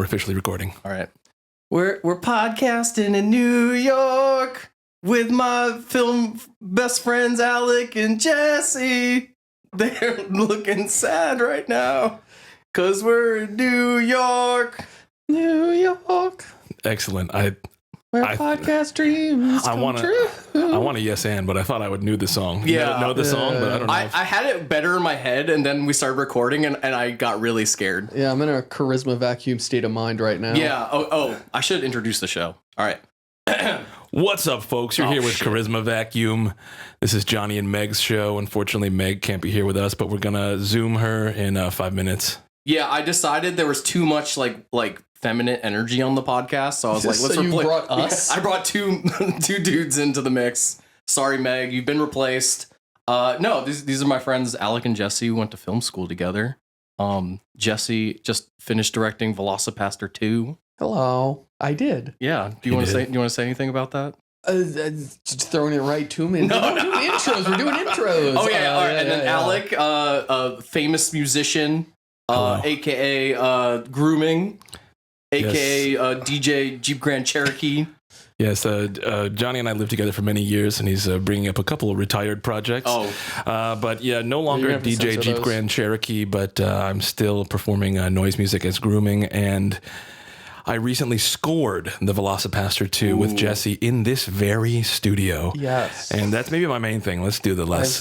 officially recording. All right. We're podcasting in New York with my film best friends Alec and Jesse. They're looking sad right now because we're in New York. New York. Excellent. Where podcast dreams come true. I want a yes and, but I thought I would know the song. Yeah. Know the song, but I don't know. I had it better in my head, and then we started recording, and I got really scared. Yeah, I'm in a charisma vacuum state of mind right now. Yeah. Oh, I should introduce the show. All right. What's up, folks? You're here with Charisma Vacuum. This is Johnny and Meg's show. Unfortunately, Meg can't be here with us, but we're going to Zoom her in 5 minutes. Yeah, I decided there was too much like feminine energy on the podcast, so I was like, let's so replace. You brought us? I brought two dudes into the mix. Sorry, Meg, you've been replaced. No, these are my friends Alec and Jesse. We went to film school together. Jesse just finished directing VelociPastor 2. Hello, I did. Yeah. Do you want to say anything about that? Just throwing it right to me. No. We're doing intros. We're doing intros. Oh yeah, all right. And then Alec, a famous musician, aka grooming, aka DJ Jeep Grand Cherokee. Yes, Johnny and I lived together for many years, and he's bringing up a couple of retired projects. But yeah, no longer DJ Jeep Grand Cherokee, but I'm still performing noise music as grooming, and I recently scored the VelociPastor 2 with Jesse in this very studio. Yes. And that's maybe my main thing. Let's do the less,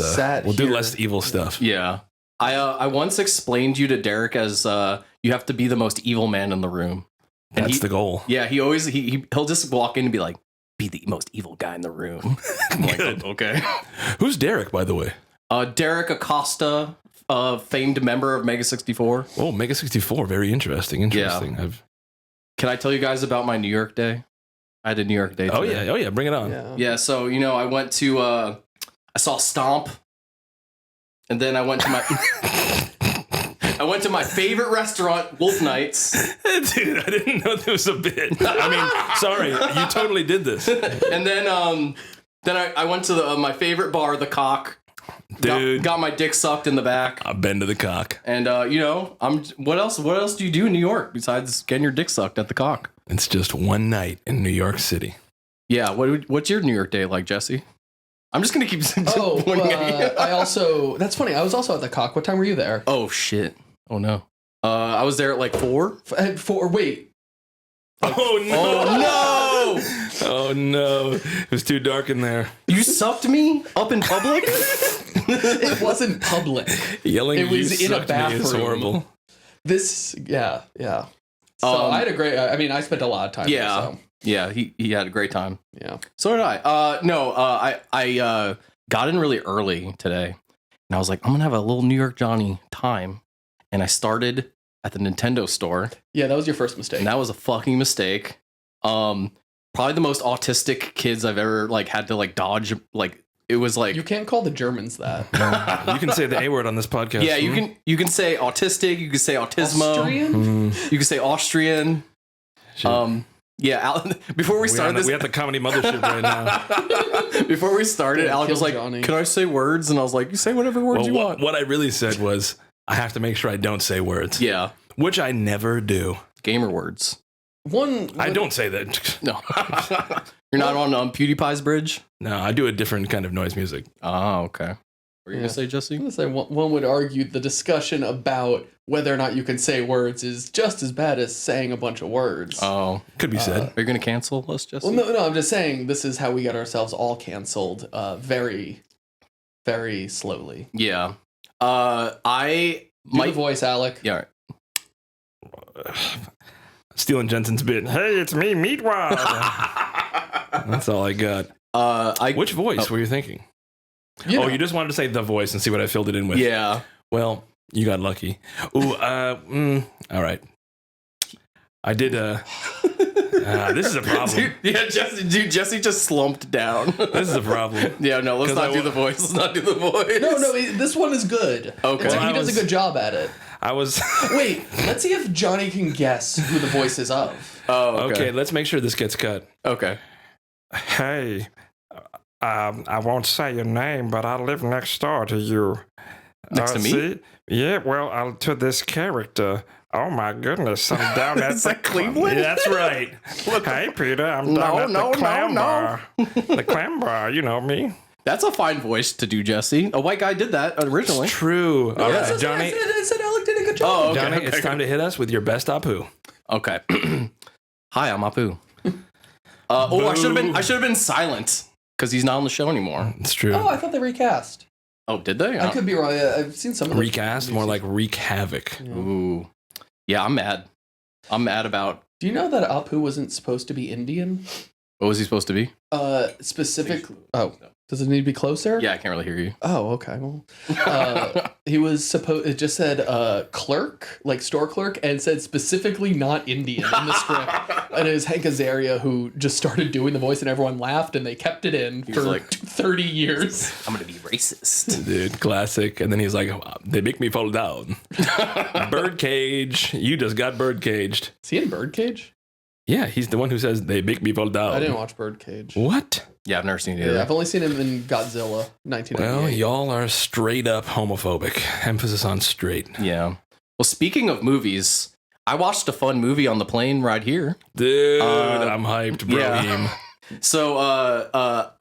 do less evil stuff. Yeah. I once explained you to Derek as you have to be the most evil man in the room. And that's the goal. Yeah, he'll just walk in and be like, be the most evil guy in the room. I'm like, okay. Who's Derek, by the way? Derek Acosta, famed member of Mega 64. Oh, Mega 64. Very interesting. Yeah. Can I tell you guys about my New York day? I had a New York day today. Oh yeah, bring it on. Yeah, so, I went to, I saw Stomp, and then I went to my favorite restaurant, Wolf Nights. Dude, I didn't know there was a bit. I mean, sorry, you totally did this. And then I went to my favorite bar, The Cock. Dude, got my dick sucked in the back. I've been to The Cock. And what else do you do in New York besides getting your dick sucked at The Cock? It's just one night in New York City. Yeah, what's your New York day like, Jesse? I'm just gonna keep pointing at you. That's funny. I was also at The Cock. What time were you there? Oh shit. Oh no. I was there at like 4. Wait. Oh no! Oh no! Oh no! It was too dark in there. You sucked me up in public? It wasn't public. Yelling. It was in a bathroom. Is horrible. Yeah. So I had a great. I mean, I spent a lot of time. Yeah. There, so. Yeah. He had a great time. Yeah. So did I. I got in really early today, and I was like, I'm gonna have a little New York Johnny time, and I started at the Nintendo store. Yeah, that was your first mistake. And that was a fucking mistake. Probably the most autistic kids I've ever had to dodge. It was like, you can't call the Germans that. You can say the A word on this podcast. Yeah, you can say autistic. You can say autismo. Austrian? You can say Austrian. Yeah. Before we started this, we have the comedy mothership right now. Before we started, Alec was like, Johnny. Can I say words? And I was like, you say whatever words you want. What I really said was, I have to make sure I don't say words. Yeah. Which I never do. Gamer words. I don't say that. No. You're not on PewDiePie's bridge? No, I do a different kind of noise music. Oh, okay. What were you going to say, Jesse? I was going to say, one would argue the discussion about whether or not you can say words is just as bad as saying a bunch of words. Oh. Could be said. Are you going to cancel us, Jesse? Well, no, I'm just saying this is how we get ourselves all canceled very, very slowly. Yeah. My voice, Alec. Yeah. Stealing Jensen's bit. Hey, it's me, Meatwad. That's all I got. Which voice were you thinking? You just wanted to say the voice and see what I filled it in with. Yeah. Well, you got lucky. Ooh, all right. I did this is a problem. Jesse just slumped down. This is a problem. Yeah, no, let's not do the voice. Let's not do the voice. No, this one is good. Okay. He does a good job at it. Wait, let's see if Johnny can guess who the voice is of. Oh, okay. Let's make sure this gets cut. Okay. Hey, I won't say your name, but I live next door to you. Next to me? See? Yeah, well, to this character. Oh my goodness, I'm down at the Cleveland? Yeah, that's right. Hey Peter, I'm down at the clam bar. The clam bar, you know me. That's a fine voice to do, Jesse. A white guy did that originally. It's true. All right, I Johnny. said Alec did a good job. Oh, okay. Johnny, it's time to hit us with your best Apu. Okay. Hi, I'm Apu. I should have been silent because he's not on the show anymore. It's true. Oh, I thought they recast. Oh, did they? I could be wrong. I've seen some of Recast, more like wreak havoc. Ooh. Yeah, I'm mad. I'm mad about. Do you know that Apu wasn't supposed to be Indian? What was he supposed to be? Specific. Oh, does it need to be closer? Yeah, I can't really hear you. Oh, okay. Well, he was supposed. It just said clerk, like store clerk, and said specifically not Indian in the script. And it was Hank Azaria who just started doing the voice, and everyone laughed, and they kept it in for like 30 years. I'm gonna be racist, dude. Classic. And then he's like, "They make me fall down." Birdcage. You just got birdcaged. Is he in Birdcage? Yeah, he's the one who says they make me fall down. I didn't watch Birdcage. What? Yeah, I've never seen it either. Yeah, I've only seen him in Godzilla 1998. Well, y'all are straight up homophobic. Emphasis on straight. Yeah. Well, speaking of movies, I watched a fun movie on the plane right here. Dude, I'm hyped, bro. Yeah. So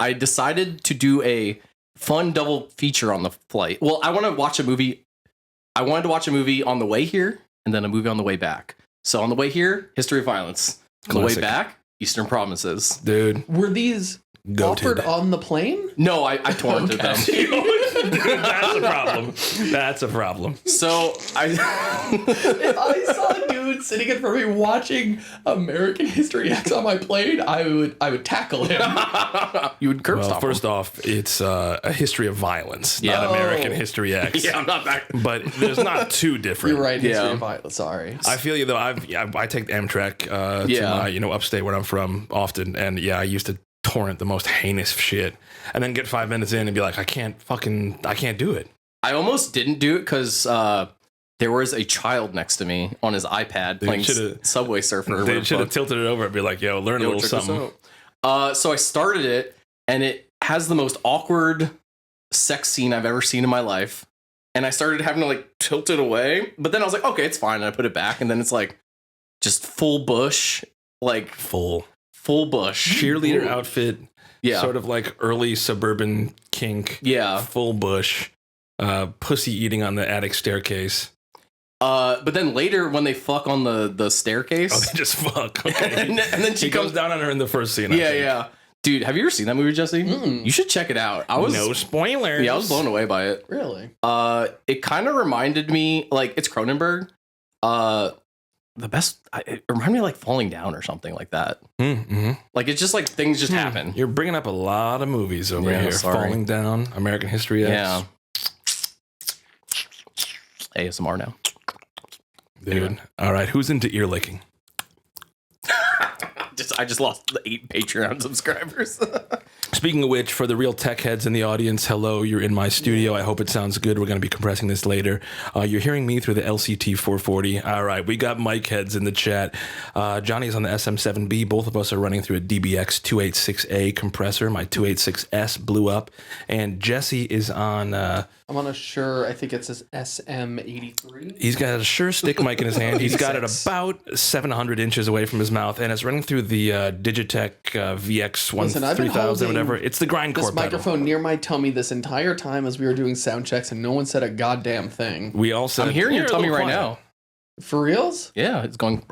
I decided to do a fun double feature on the flight. Well, I want to watch a movie. I wanted to watch a movie on the way here and then a movie on the way back. So on the way here, History of Violence. On the way back, Eastern Promises. Dude. Were these offered on the plane? No, I torrented them. That's a problem. That's a problem. So If I saw a dude sitting in front of me watching American History X on my plane, I would tackle him. You would curb stop first him. off, it's a history of violence, not American History X. Yeah, I'm not back. But there's not too different. You're right. History of Violence. Sorry. I feel you though. I take Amtrak to my upstate where I'm from often, and I used to torrent the most heinous shit, and then get 5 minutes in and be like, I can't do it. I almost didn't do it because there was a child next to me on his iPad playing Subway Surfer. They should have tilted it over and be like, yo, learn a little something. So I started it, and it has the most awkward sex scene I've ever seen in my life. And I started having to like tilt it away, but then I was like, okay, it's fine. And I put it back, and then it's like just full bush, like full bush cheerleader outfit. Yeah, sort of like early suburban kink. Yeah, full bush, pussy eating on the attic staircase. But then later when they fuck on the staircase, they just fuck. Okay. and then she comes down on her in the first scene. Yeah. Dude, have you ever seen that movie, Jesse? You should check it out. No spoilers. Yeah, I was blown away by it. Really? It kind of reminded me, like, it's Cronenberg. It reminded me of, like, Falling Down or something like that. Mm-hmm. Like, it's just like things just happen. You're bringing up a lot of movies over here. Sorry. Falling Down, American History X. Yeah. ASMR now. Dude. Anyway. All right, who's into ear licking? I just lost the 8 Patreon subscribers. Speaking of which, for the real tech heads in the audience, hello, you're in my studio. I hope it sounds good. We're going to be compressing this later. You're hearing me through the LCT 440. All right, we got mic heads in the chat. Johnny's on the SM7B. Both of us are running through a DBX 286A compressor. My 286S blew up. And Jesse is on... I'm on a Shure, I think it says SM83. He's got a Shure stick mic in his hand. He's got it about 700 inches away from his mouth, and it's running through the Digitech VX 3000, whatever. It's the grindcore this microphone near my tummy this entire time as we were doing sound checks, and no one said a goddamn thing. We all said, I'm hearing your tummy right now. For reals? Yeah, it's going...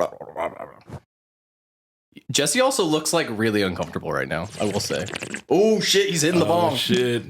Jesse also looks like really uncomfortable right now, I will say. Oh, shit, he's hitting the bong. Oh, shit.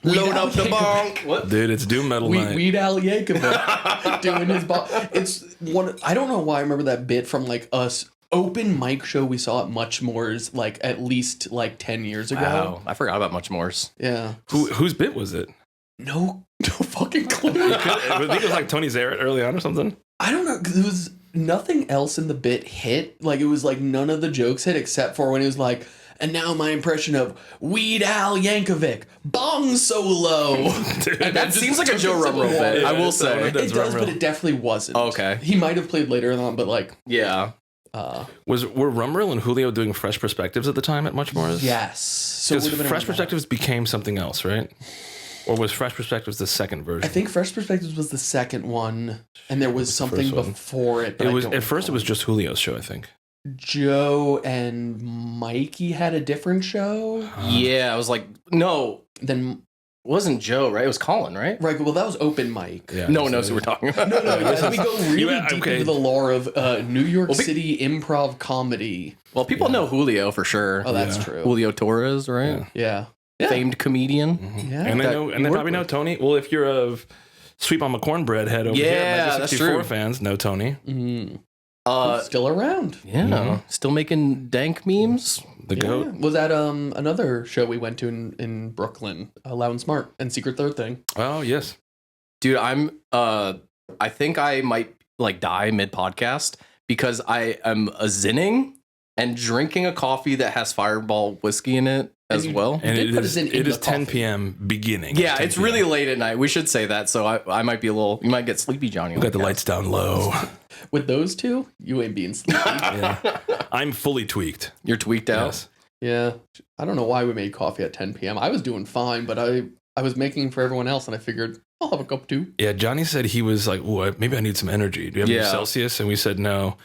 Load up the bong. What? Dude, it's doom metal night. Weed Al Yankovic doing his bong. It's one... I don't know why I remember that bit from, like, us open mic show we saw at Muchmore's, like, at least, like, 10 years ago. Wow, I forgot about Muchmore's. Yeah. Whose bit was it? No fucking clue. I think it was like Tony Zarrett early on or something. I don't know, because it was... Nothing else in the bit hit. Like, it was like none of the jokes hit except for when he was like, and now my impression of Weed Al Yankovic, bong solo. Dude, that seems like a Joe Rumrow bit, I will say. It does, but it definitely wasn't. Okay. He might have played later on, but like... Yeah. Were Rumrill and Julio doing Fresh Perspectives at the time at Muchmore's? Yes. Because Fresh Perspectives became something else, right? Or was Fresh Perspectives the second version? I think Fresh Perspectives was the second one, and there was something before it. It was at first. It was just Julio's show, I think. Joe and Mikey had a different show. Yeah, I was like, no, Then it wasn't Joe, right? It was Colin, right? right, well, that was open mic. Yeah, No one knows who we're talking about. No, as we go really deep okay. into the lore of New York City improv comedy. Well, people know Julio for sure. Oh, that's true. Julio Torres, right? Yeah. Famed comedian. Yeah. And they know, and they probably know Tony. Well, if you're a Sweet Mama Cornbread head over here, Yeah, that's 64 true. fans know Tony. Mm. Uh, Still around. yeah, still making dank memes. The goat. Was that another show we went to in Brooklyn? Loud and Smart and Secret Third Thing. Oh yes. Dude, I think I might like die mid podcast because I am zinning and drinking a coffee that has Fireball whiskey in it as well. And did it put is, us in it the is 10 coffee. p.m. beginning. Yeah, 10 it's p.m. really late at night. We should say that. So I might be you might get sleepy, Johnny. We've got the lights down low. With those two, you ain't being sleepy. Yeah. I'm fully tweaked. You're tweaked out. Yes. Yeah. I don't know why we made coffee at 10 p.m. I was doing fine, but I was making for everyone else, and I figured I'll have a cup too. Yeah, Johnny said he was like, "Ooh, maybe I need some energy. Do you have any Celsius?" And we said no.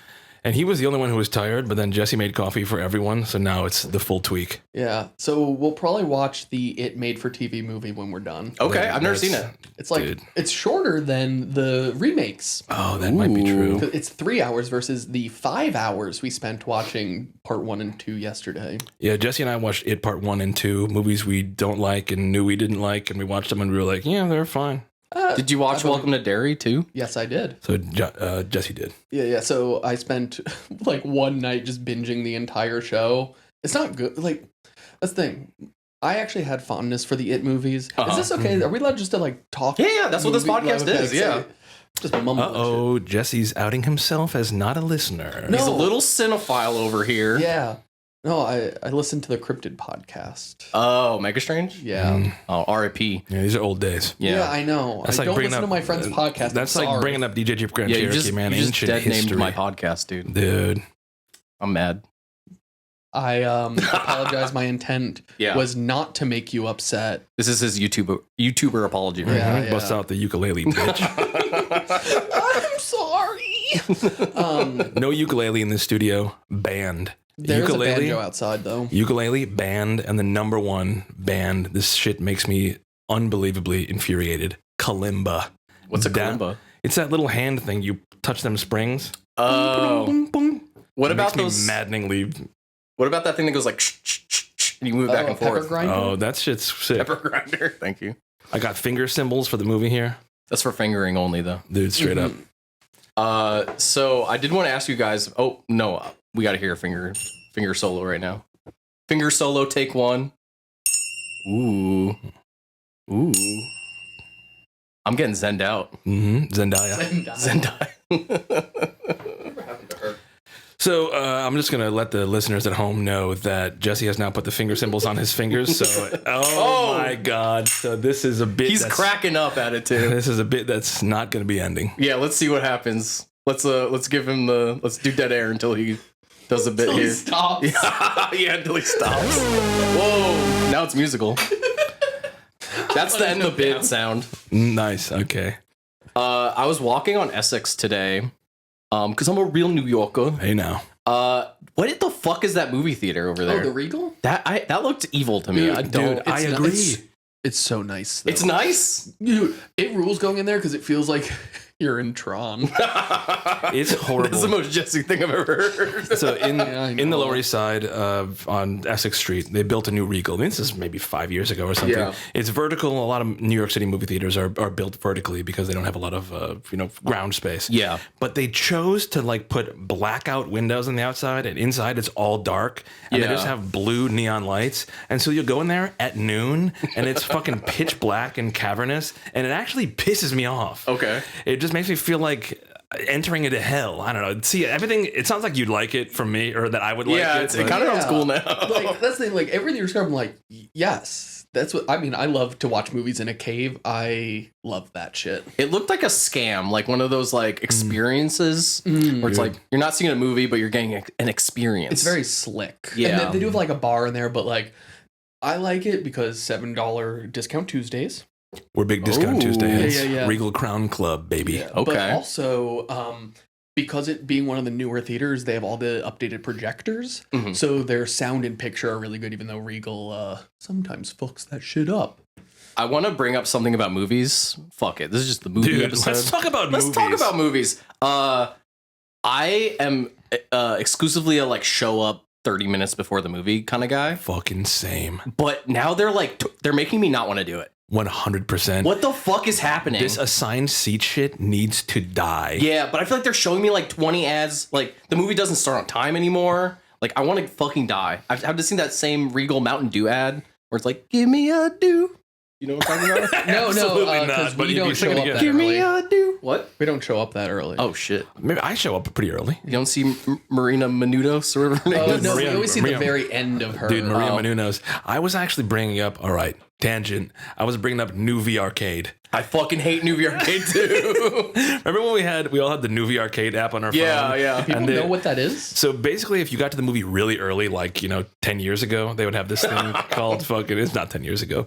And he was the only one who was tired, but then Jesse made coffee for everyone, so now it's the full tweak. Yeah. So we'll probably watch the It Made for TV movie when we're done. Okay, I've never seen it. It's like it's shorter than the remakes. Oh, that might be true. It's 3 hours versus the 5 hours we spent watching part 1 and 2 yesterday. Yeah, Jesse and I watched It Part 1 and 2, movies we don't like and knew we didn't like, and we watched them and we were like, yeah, they're fine. Did you watch Welcome to Derry too? Yes, I did. So Jesse did. Yeah. So I spent like one night just binging the entire show. It's not good. Like, that's the thing. I actually had fondness for the It movies. Is this okay? Are we allowed just to like talk? Yeah, that's what this podcast is. Yeah. Just mumble. Uh-oh, Jesse's outing himself as not a listener. No. He's a little cinephile over here. Yeah. No, I listened to the Cryptid podcast. Oh, Mega Strange? Yeah. Oh, R.I.P. Yeah, these are old days. Yeah, I know. That's I like don't bringing listen up to my friend's podcast. That's I'm like sorry. bringing up DJ Jeep Grand Yeah, Cherokee, man. you just Ancient dead named history. my podcast, dude. Dude. I'm mad. I apologize. My intent was not to make you upset. This is his YouTuber apology. Right? Yeah, Mhm. Bust out the ukulele, bitch. I'm sorry. No ukulele in the studio. Banned. There's ukulele, a banjo outside though. Ukulele, banned, and the number one banned. This shit makes me unbelievably infuriated. Kalimba. What's a kalimba? It's that little hand thing. You touch them springs. Oh. Boom, boom, boom. What It about makes those? me maddeningly. What about that thing that goes like shh, shh, shh, shh, and you move back and Pepper forth? grinder? Oh, that shit's sick. Pepper grinder. Thank you. I got finger symbols for the movie here. That's for fingering only, though. Dude, straight up. So I did want to ask you guys. Oh no, we got to hear a finger solo right now. Finger solo, take one. Ooh. I'm getting zenned out. Mm-hmm. Zendaya. Zendaya. So I'm just going to let the listeners at home know that Jesse has now put the finger symbols on his fingers. So, oh my God. So this is a bit. He's cracking up at it too. This is a bit that's not going to be ending. Yeah, let's see what happens. Let's give him let's do dead air until he does a bit Until here. he stops. Yeah, until he stops. Whoa, now it's musical. That's the end of the bit sound. Nice. Okay. I was walking on Essex today, because I'm a real New Yorker. Hey now. What the fuck is that movie theater over there? Oh, the Regal? That looked evil to me. Dude, I it's agree. It's so nice. Though. It's nice. Dude, it rules going in there because it feels like you're in Tron. It's horrible. This is the most Jesse thing I've ever heard. So I in the know. Lower East Side on Essex Street, they built a new Regal. I mean, this is maybe 5 years ago or something. Yeah. It's vertical. A lot of New York City movie theaters are built vertically because they don't have a lot of ground space. Yeah. But they chose to like put blackout windows on the outside, and inside it's all dark, and they Yeah. just have blue neon lights. And so you'll go in there at noon, and it's fucking pitch black and cavernous, and it actually pisses me off. Okay. It just makes me feel like entering into hell. I don't know. See, everything, it sounds like you'd like it from me, or that I would like Yeah, it. it kind of sounds cool now. Like, that's the thing. Like, everything you're describing, like, yes. That's what I mean. I love to watch movies in a cave. I love that shit. It looked like a scam, like one of those like experiences where it's like you're not seeing a movie, but you're getting an experience. It's very slick. Yeah. And they do have like a bar in there, but like, I like it because $7 discount Tuesdays. We're big Discount Tuesday heads. Yeah. Regal Crown Club, baby. Yeah, Okay. But also, because it being one of the newer theaters, they have all the updated projectors. Mhm. So their sound and picture are really good, even though Regal sometimes fucks that shit up. I want to bring up something about movies. Fuck it. This is just the movie Dude, episode. let's talk about Let's movies. talk about movies. I am exclusively a like show up 30 minutes before the movie kind of guy. Fucking same. But now they're like, they're making me not want to do it. 100%. What the fuck is happening? This assigned seat shit needs to die. Yeah, but I feel like they're showing me like 20 ads. Like the movie doesn't start on time anymore. Like I want to fucking die. I've just seen that same Regal Mountain Dew ad where it's like, give me a dew. You know what I'm talking about? Absolutely because not, but we you don't can show sing it up again. that Give me early. a dew. What? We don't show up that early. Oh shit. Maybe I show up pretty early. You don't see Marina Menudos or whatever her name Oh, is? no, we Maria- always see Maria- the very end of her. Dude, Maria Oh. Menounos. I was actually bringing up, all right, tangent. I was bringing up Nuvie Arcade. I fucking hate Nuvie Arcade too. Remember when we all had the Nuvie Arcade app on our Yeah, phone? yeah. People And they- know what that is? So basically, if you got to the movie really early, like, 10 years ago, they would have this thing called it's not 10 years ago,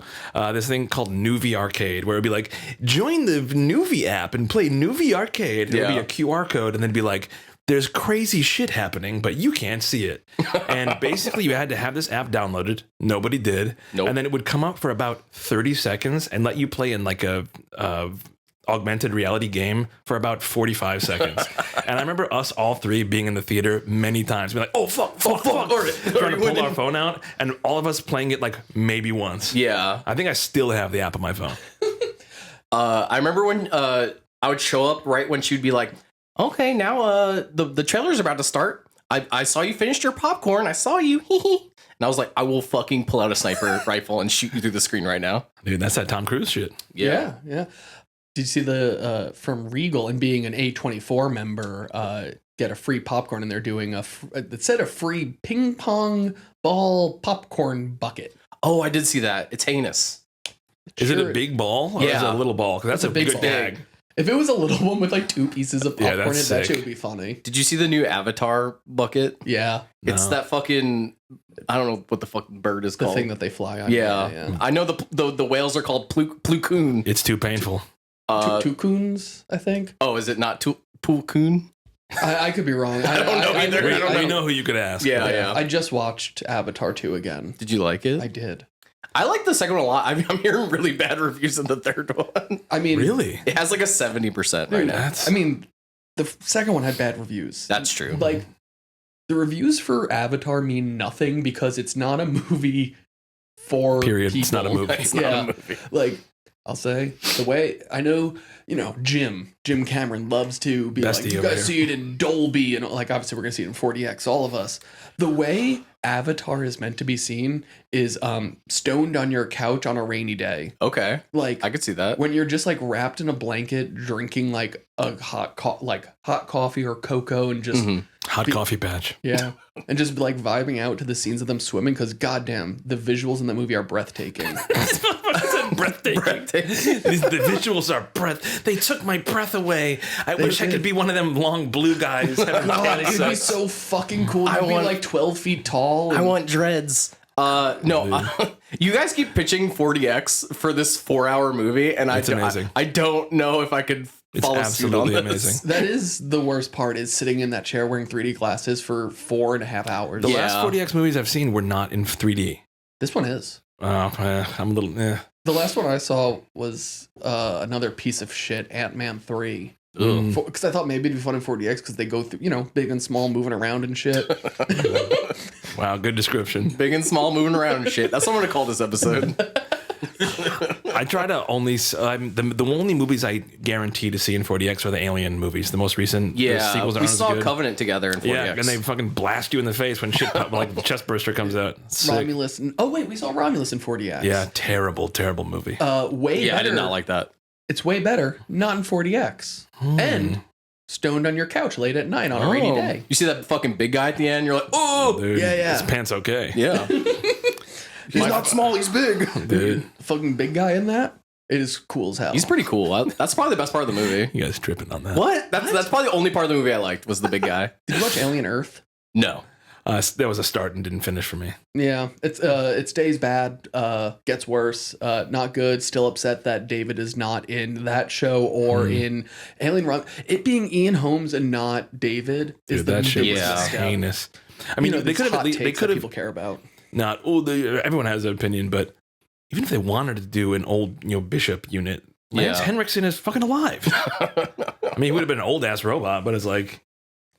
this thing called Nuvie Arcade, where it'd be like, join the Nuvie app and play Nuvie Arcade. It would be Yeah. a QR code, and then be like, there's crazy shit happening, but you can't see it. And basically, you had to have this app downloaded. Nobody did. Nope. And then it would come up for about 30 seconds and let you play in like a augmented reality game for about 45 seconds. And I remember us all three being in the theater many times, being like, oh, fuck. Trying to pull our phone out, and all of us playing it like maybe once. Yeah. I think I still have the app on my phone. I remember when I would show up right when she'd be like, okay, now the trailer's about to start. I saw you finished your popcorn. I saw you. And I was like, I will fucking pull out a sniper rifle and shoot you through the screen right now. Dude, that's that Tom Cruise shit. Yeah. Did you see the from Regal and being an A24 member, get a free popcorn, and they're doing it said a free ping pong ball popcorn bucket. Oh, I did see that. It's heinous. Is it Sure. a big ball or is it Yeah. a little ball? Because that's It's a a big good ball. gag. If it was a little one with like 2 pieces of Yeah, popcorn, that's that sick. shit would be funny. Did you see the new Avatar bucket? Yeah, It's No. that fucking, I don't know what the fucking bird is the called. thing that they fly on. Yeah. I know the whales are called Plu-Coon. It's too painful. Tucoons, I think. Oh, is it not Plu-Coon? I could be wrong. I don't know either. I don't We know who you could ask. Yeah, yeah. I just watched Avatar 2 again. Did you like it? I did. I like the second one a lot. I'm hearing really bad reviews of the third one. I mean, Really? It has like a 70% right dude, now. That's I mean, the second one had bad reviews. That's true. Like, the reviews for Avatar mean nothing because it's not a movie for period. people. It's not a movie. It's not Yeah. a movie. Like, I'll say the way I know, Jim Cameron loves to be Bestie like, you over guys here. see it in Dolby, and like obviously we're gonna see it in 4DX, all of us. The way Avatar is meant to be seen is stoned on your couch on a rainy day, Okay. like I could see that. when you're just like wrapped in a blanket, drinking like a hot coffee or cocoa, and just Mhm. Hot coffee patch. yeah, and just like vibing out to the scenes of them swimming. Because goddamn, the visuals in that movie are breathtaking. Breathtaking. The visuals are they took my breath away. I wish I could be one of them long blue guys. having God, daddy it'd be sex. so fucking cool. You'd be want- like 12 feet tall. I and- want dreads. No, you guys keep pitching 40X for this 4-hour movie, and It's amazing. I don't know if I could It's follow suit on absolutely this. amazing. That is the worst part, is sitting in that chair wearing 3D glasses for 4.5 hours. The Yeah. last 40X movies I've seen were not in 3D. This one is. I'm a little. The last one I saw was another piece of shit, Ant-Man 3. Mm. Because I thought maybe it'd be fun in 4DX because they go through, big and small, moving around and shit. Wow, good description. Big and small, moving around and shit. That's what I'm gonna call this episode. I try to only. The only movies I guarantee to see in 40X are the Alien movies, the most recent. The Yeah, sequels we aren't as saw good. Covenant together in 40X. Yeah, and they fucking blast you in the face when shit like the chest burster comes out. Sick. Romulus. Oh, wait, we saw Romulus in 4DX. Yeah, terrible movie. Way yeah, better. I did not like that. It's way better, not in 40X. And stoned on your couch late at night on a rainy day. You see that fucking big guy at the end? You're like, oh, Dude, Yeah, yeah. His pants okay. yeah. He's not small. He's big. Dude, Fucking big guy in that. It is cool as hell. He's pretty cool. That's probably the best part of the movie. you guys tripping on that? What? That's probably the only part of the movie I liked was the big guy. Did you watch Alien Earth? No. That was a start and didn't finish for me. Yeah, it stays bad, gets worse, not good. Still upset that David is not in that show or in Alien Run. It being Ian Holmes and not David is that shit was step. heinous. I mean, they could have people care about. Everyone has an opinion, but even if they wanted to do an old, Bishop unit, Lance Henriksen is fucking alive. I mean, he would have been an old ass robot, but it's like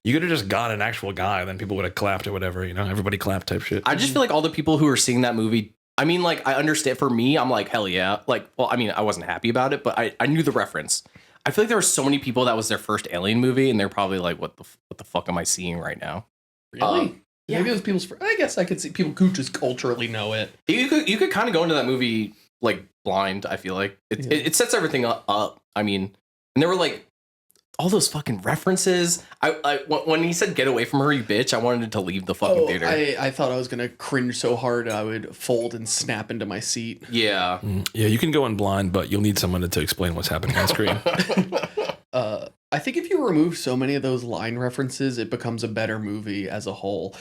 you could have just got an actual guy, then people would have clapped or whatever. Everybody clapped type shit. I just feel like all the people who are seeing that movie. I mean, like, I understand. For me, I'm like, hell yeah. Like, well, I mean, I wasn't happy about it, but I knew the reference. I feel like there were so many people that was their first Alien movie, and they're probably like, what the fuck am I seeing right now? Really? Yeah. Maybe it was people's. I guess I could see people who just culturally know it. You could kind of go into that movie like blind. I feel like it sets everything up. I mean, and there were like all those fucking references. When he said "get away from her, you bitch," I wanted to leave the fucking theater. I thought I was gonna cringe so hard I would fold and snap into my seat. Yeah, yeah. You can go in blind, but you'll need someone to explain what's happening on screen. I think if you remove so many of those line references, it becomes a better movie as a whole.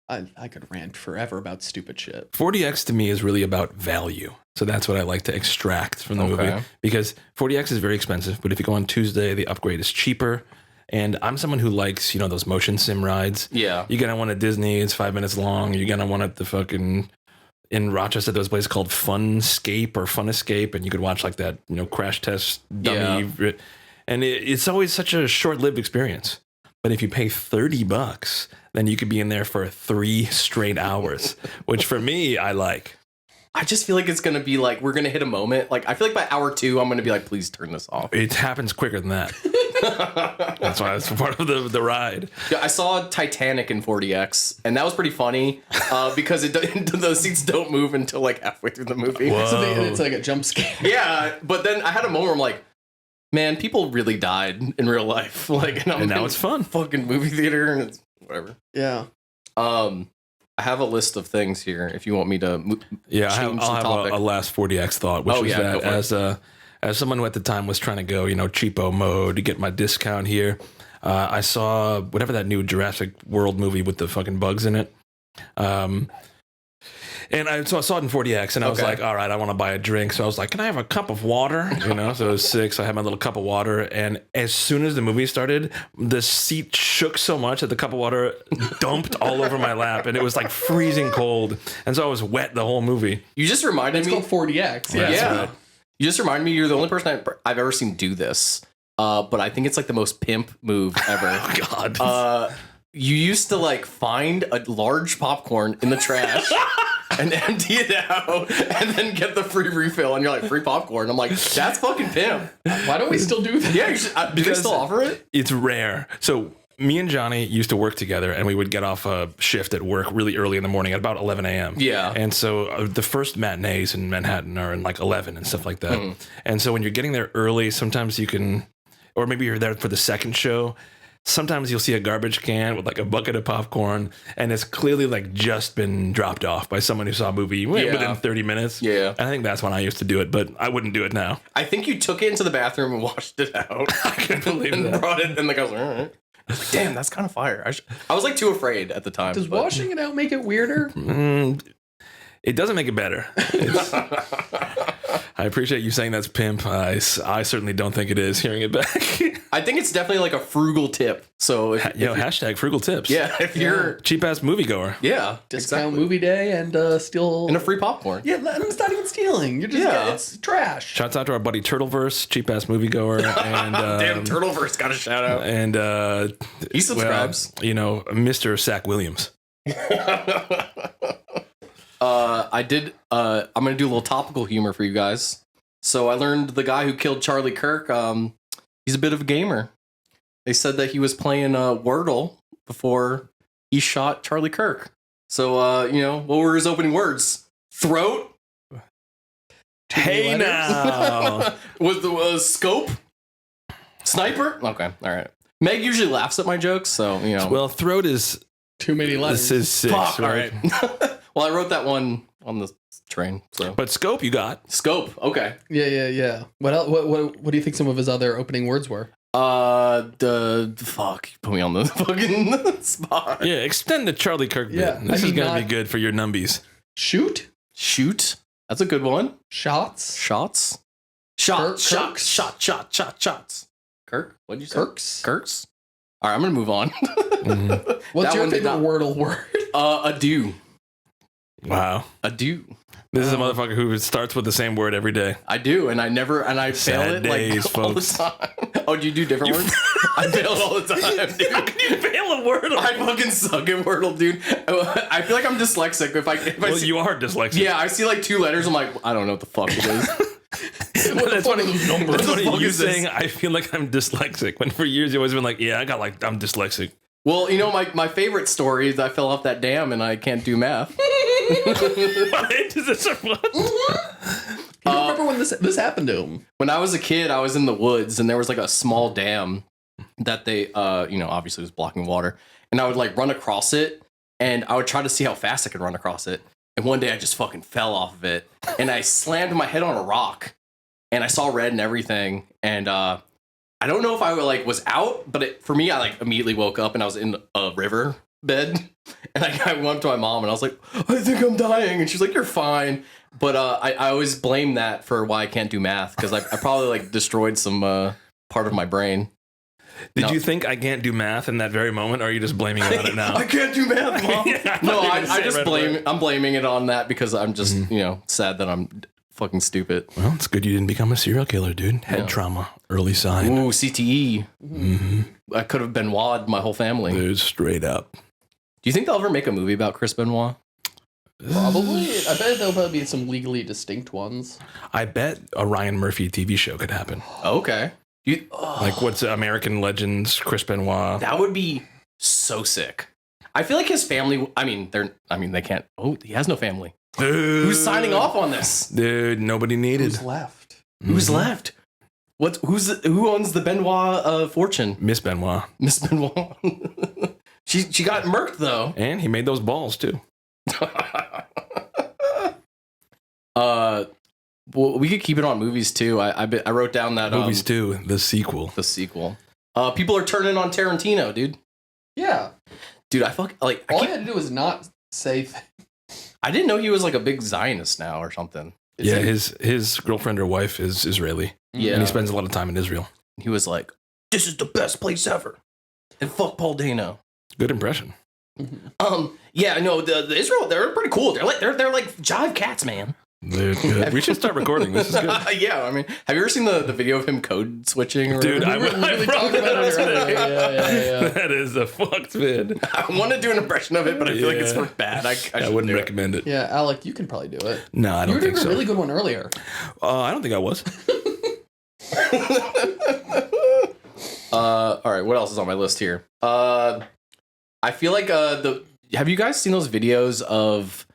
I could rant forever about stupid shit. 40X to me is really about value. So that's what I like to extract from the movie. Because 40X is very expensive, but if you go on Tuesday, the upgrade is cheaper. And I'm someone who likes, those motion sim rides. Yeah. You're going to want a Disney, it's 5 minutes long. You're going to want the fucking... In Rochester, there's a place called Funscape or Fun Escape, and you could watch like that, crash test dummy. Yeah. And it's always such a short-lived experience. But if you pay $30, then you could be in there for 3 straight hours, which for me, I like. I just feel like it's going to be like, we're going to hit a moment. Like, I feel like by hour 2, I'm going to be like, please turn this off. It happens quicker than that. That's why it's part of the ride. Yeah, I saw Titanic in 40X, and that was pretty funny because those seats don't move until like halfway through the movie. Whoa. So it's like a jump scare. Yeah, but then I had a moment where I'm like, man, people really died in real life. Like, and now it's fun. Fucking movie theater and it's whatever. Yeah. I have a list of things here. If you want me to, I'll have a last 40X thought, which was that as someone who at the time was trying to go, cheapo mode to get my discount here, I saw whatever that new Jurassic World movie with the fucking bugs in it. So I saw it in 40X, and I was like, all right, I want to buy a drink. So I was like, can I have a cup of water? So it was 6. I had my little cup of water. And as soon as the movie started, the seat shook so much that the cup of water dumped all over my lap. And it was like freezing cold. And so I was wet the whole movie. You just reminded me. It's called 40X. Yeah. Right. You just reminded me you're the only person I've ever seen do this. But I think it's like the most pimp move ever. Oh, God. You used to like find a large popcorn in the trash. And empty it out, and then get the free refill, and you're like, free popcorn. I'm like, that's fucking pimp. Why don't we still do that? Yeah, do they still offer it? It's rare. So me and Johnny used to work together, and we would get off a shift at work really early in the morning at about 11 a.m. Yeah. And so the first matinees in Manhattan are in like 11 and stuff like that. And so when you're getting there early, sometimes you can, or maybe you're there for the second show, sometimes you'll see a garbage can with like a bucket of popcorn, and it's clearly like just been dropped off by someone who saw a movie within 30 minutes. Yeah. And I think that's when I used to do it, but I wouldn't do it now. I think you took it into the bathroom and washed it out. I can't believe and that. Brought it, and like I was like, all right. Like, damn, that's kind of fire. I was like too afraid at the time. Does washing it out make it weirder? It doesn't make it better. I appreciate you saying that's pimp. I certainly don't think it is, hearing it back. I think it's definitely like a frugal tip. So hashtag frugal tips. Yeah, if you're cheap ass moviegoer. Yeah, discount movie day and still and a free popcorn. Yeah, it's not even stealing. You're just it's trash. Shouts out to our buddy Turtleverse, cheap ass moviegoer, and damn Turtleverse got a shout out. And he subscribes. Mr. Sack Williams. I'm gonna do a little topical humor for you guys. So I learned the guy who killed Charlie Kirk, he's a bit of a gamer. They said that he was playing Wordle before he shot Charlie Kirk. So what were his opening words? Throat. Hey now. Was the scope? Sniper? Okay, all right. Meg usually laughs at my jokes, so Well, throat is too many letters. This is 6. Fuck, right? All right. Well, I wrote that one on the train. So, but scope you got. Scope. Okay. Yeah. What else? What do you think some of his other opening words were? The fuck, you put me on the fucking spot. Yeah, extend the Charlie Kirk bit. Yeah, This is gonna be good for your numbies. Shoot. That's a good one. Shots. Shots. Kirk, what'd you say? Kirks. All right, I'm gonna move on. What's your favorite Wordle word? Adieu. Wow. Adieu. This is a motherfucker who starts with the same word every day. I do, and I fail it days, like all the folks. time. Oh, do you do different words? I fail it all the time, dude. How can you fail a Wordle? I fucking suck at Wordle, dude. I feel like I'm dyslexic. If I see, you are dyslexic. yeah, I see like 2 letters. I'm like, I don't know what the fuck it is. That's funny. That's funny. fuck You is this? saying I feel like I'm dyslexic when for years you always been like, yeah, I'm dyslexic. Well, you know, my favorite story is I fell off that dam and I can't do math. What? Is this a what? You remember when this happened to him? When I was a kid, I was in the woods and there was like a small dam that they, obviously was blocking water. And I would like run across it and I would try to see how fast I could run across it. And one day I just fucking fell off of it and I slammed my head on a rock and I saw red and everything. And I don't know if I was out, but for me, I like immediately woke up and I was in a river bed. And I went to my mom and I was like, I think I'm dying. And she's like, you're fine. But I always blame that for why I can't do math because I probably like destroyed some part of my brain. Did you think I can't do math in that very moment, or are you just blaming it on it now? I can't do math, Mom. Yeah, No, I just I'm blaming it on that because I'm just, sad that I'm fucking stupid. Well, it's good you didn't become a serial killer, dude. Head trauma, early sign. Ooh, CTE. Mm-hmm. I could have Benoit my whole family. Dude, straight up. Do you think they'll ever make a movie about Chris Benoit? Probably. I bet there'll probably be some legally distinct ones. I bet a Ryan Murphy TV show could happen. Okay. Like what's American Legends, Chris Benoit. That would be so sick. I feel like his family, they can't. Oh, he has no family. Dude. Who's signing off on this? Dude, nobody needed. Who's left? Who's left? Who owns the Benoit fortune? Miss Benoit. Miss Benoit. She got murked though. And he made those balls too. Well, we could keep it on movies too. I wrote down that movies too. The sequel. People are turning on Tarantino, dude. Yeah, dude. I fuck like. All I had to do was not say. I didn't know he was like a big Zionist now or something. His girlfriend or wife is Israeli. Yeah, and he spends a lot of time in Israel. He was like, "This is the best place ever," and fuck Paul Dano. Good impression. Yeah, no, the Israel, they're pretty cool. They're like jive cats, man. They're good. We should start recording. This is good. Yeah, I mean, have you ever seen the video of him code switching? Or dude, I really talked about it earlier. Yeah. That is a fucked vid. I want to do an impression of it, but I feel like it's for bad. I wouldn't recommend it. Yeah, Alec, you can probably do it. No, I don't think so. You were doing a really good one earlier. I don't think I was. All right, what else is on my list here? I feel like have you guys seen those videos of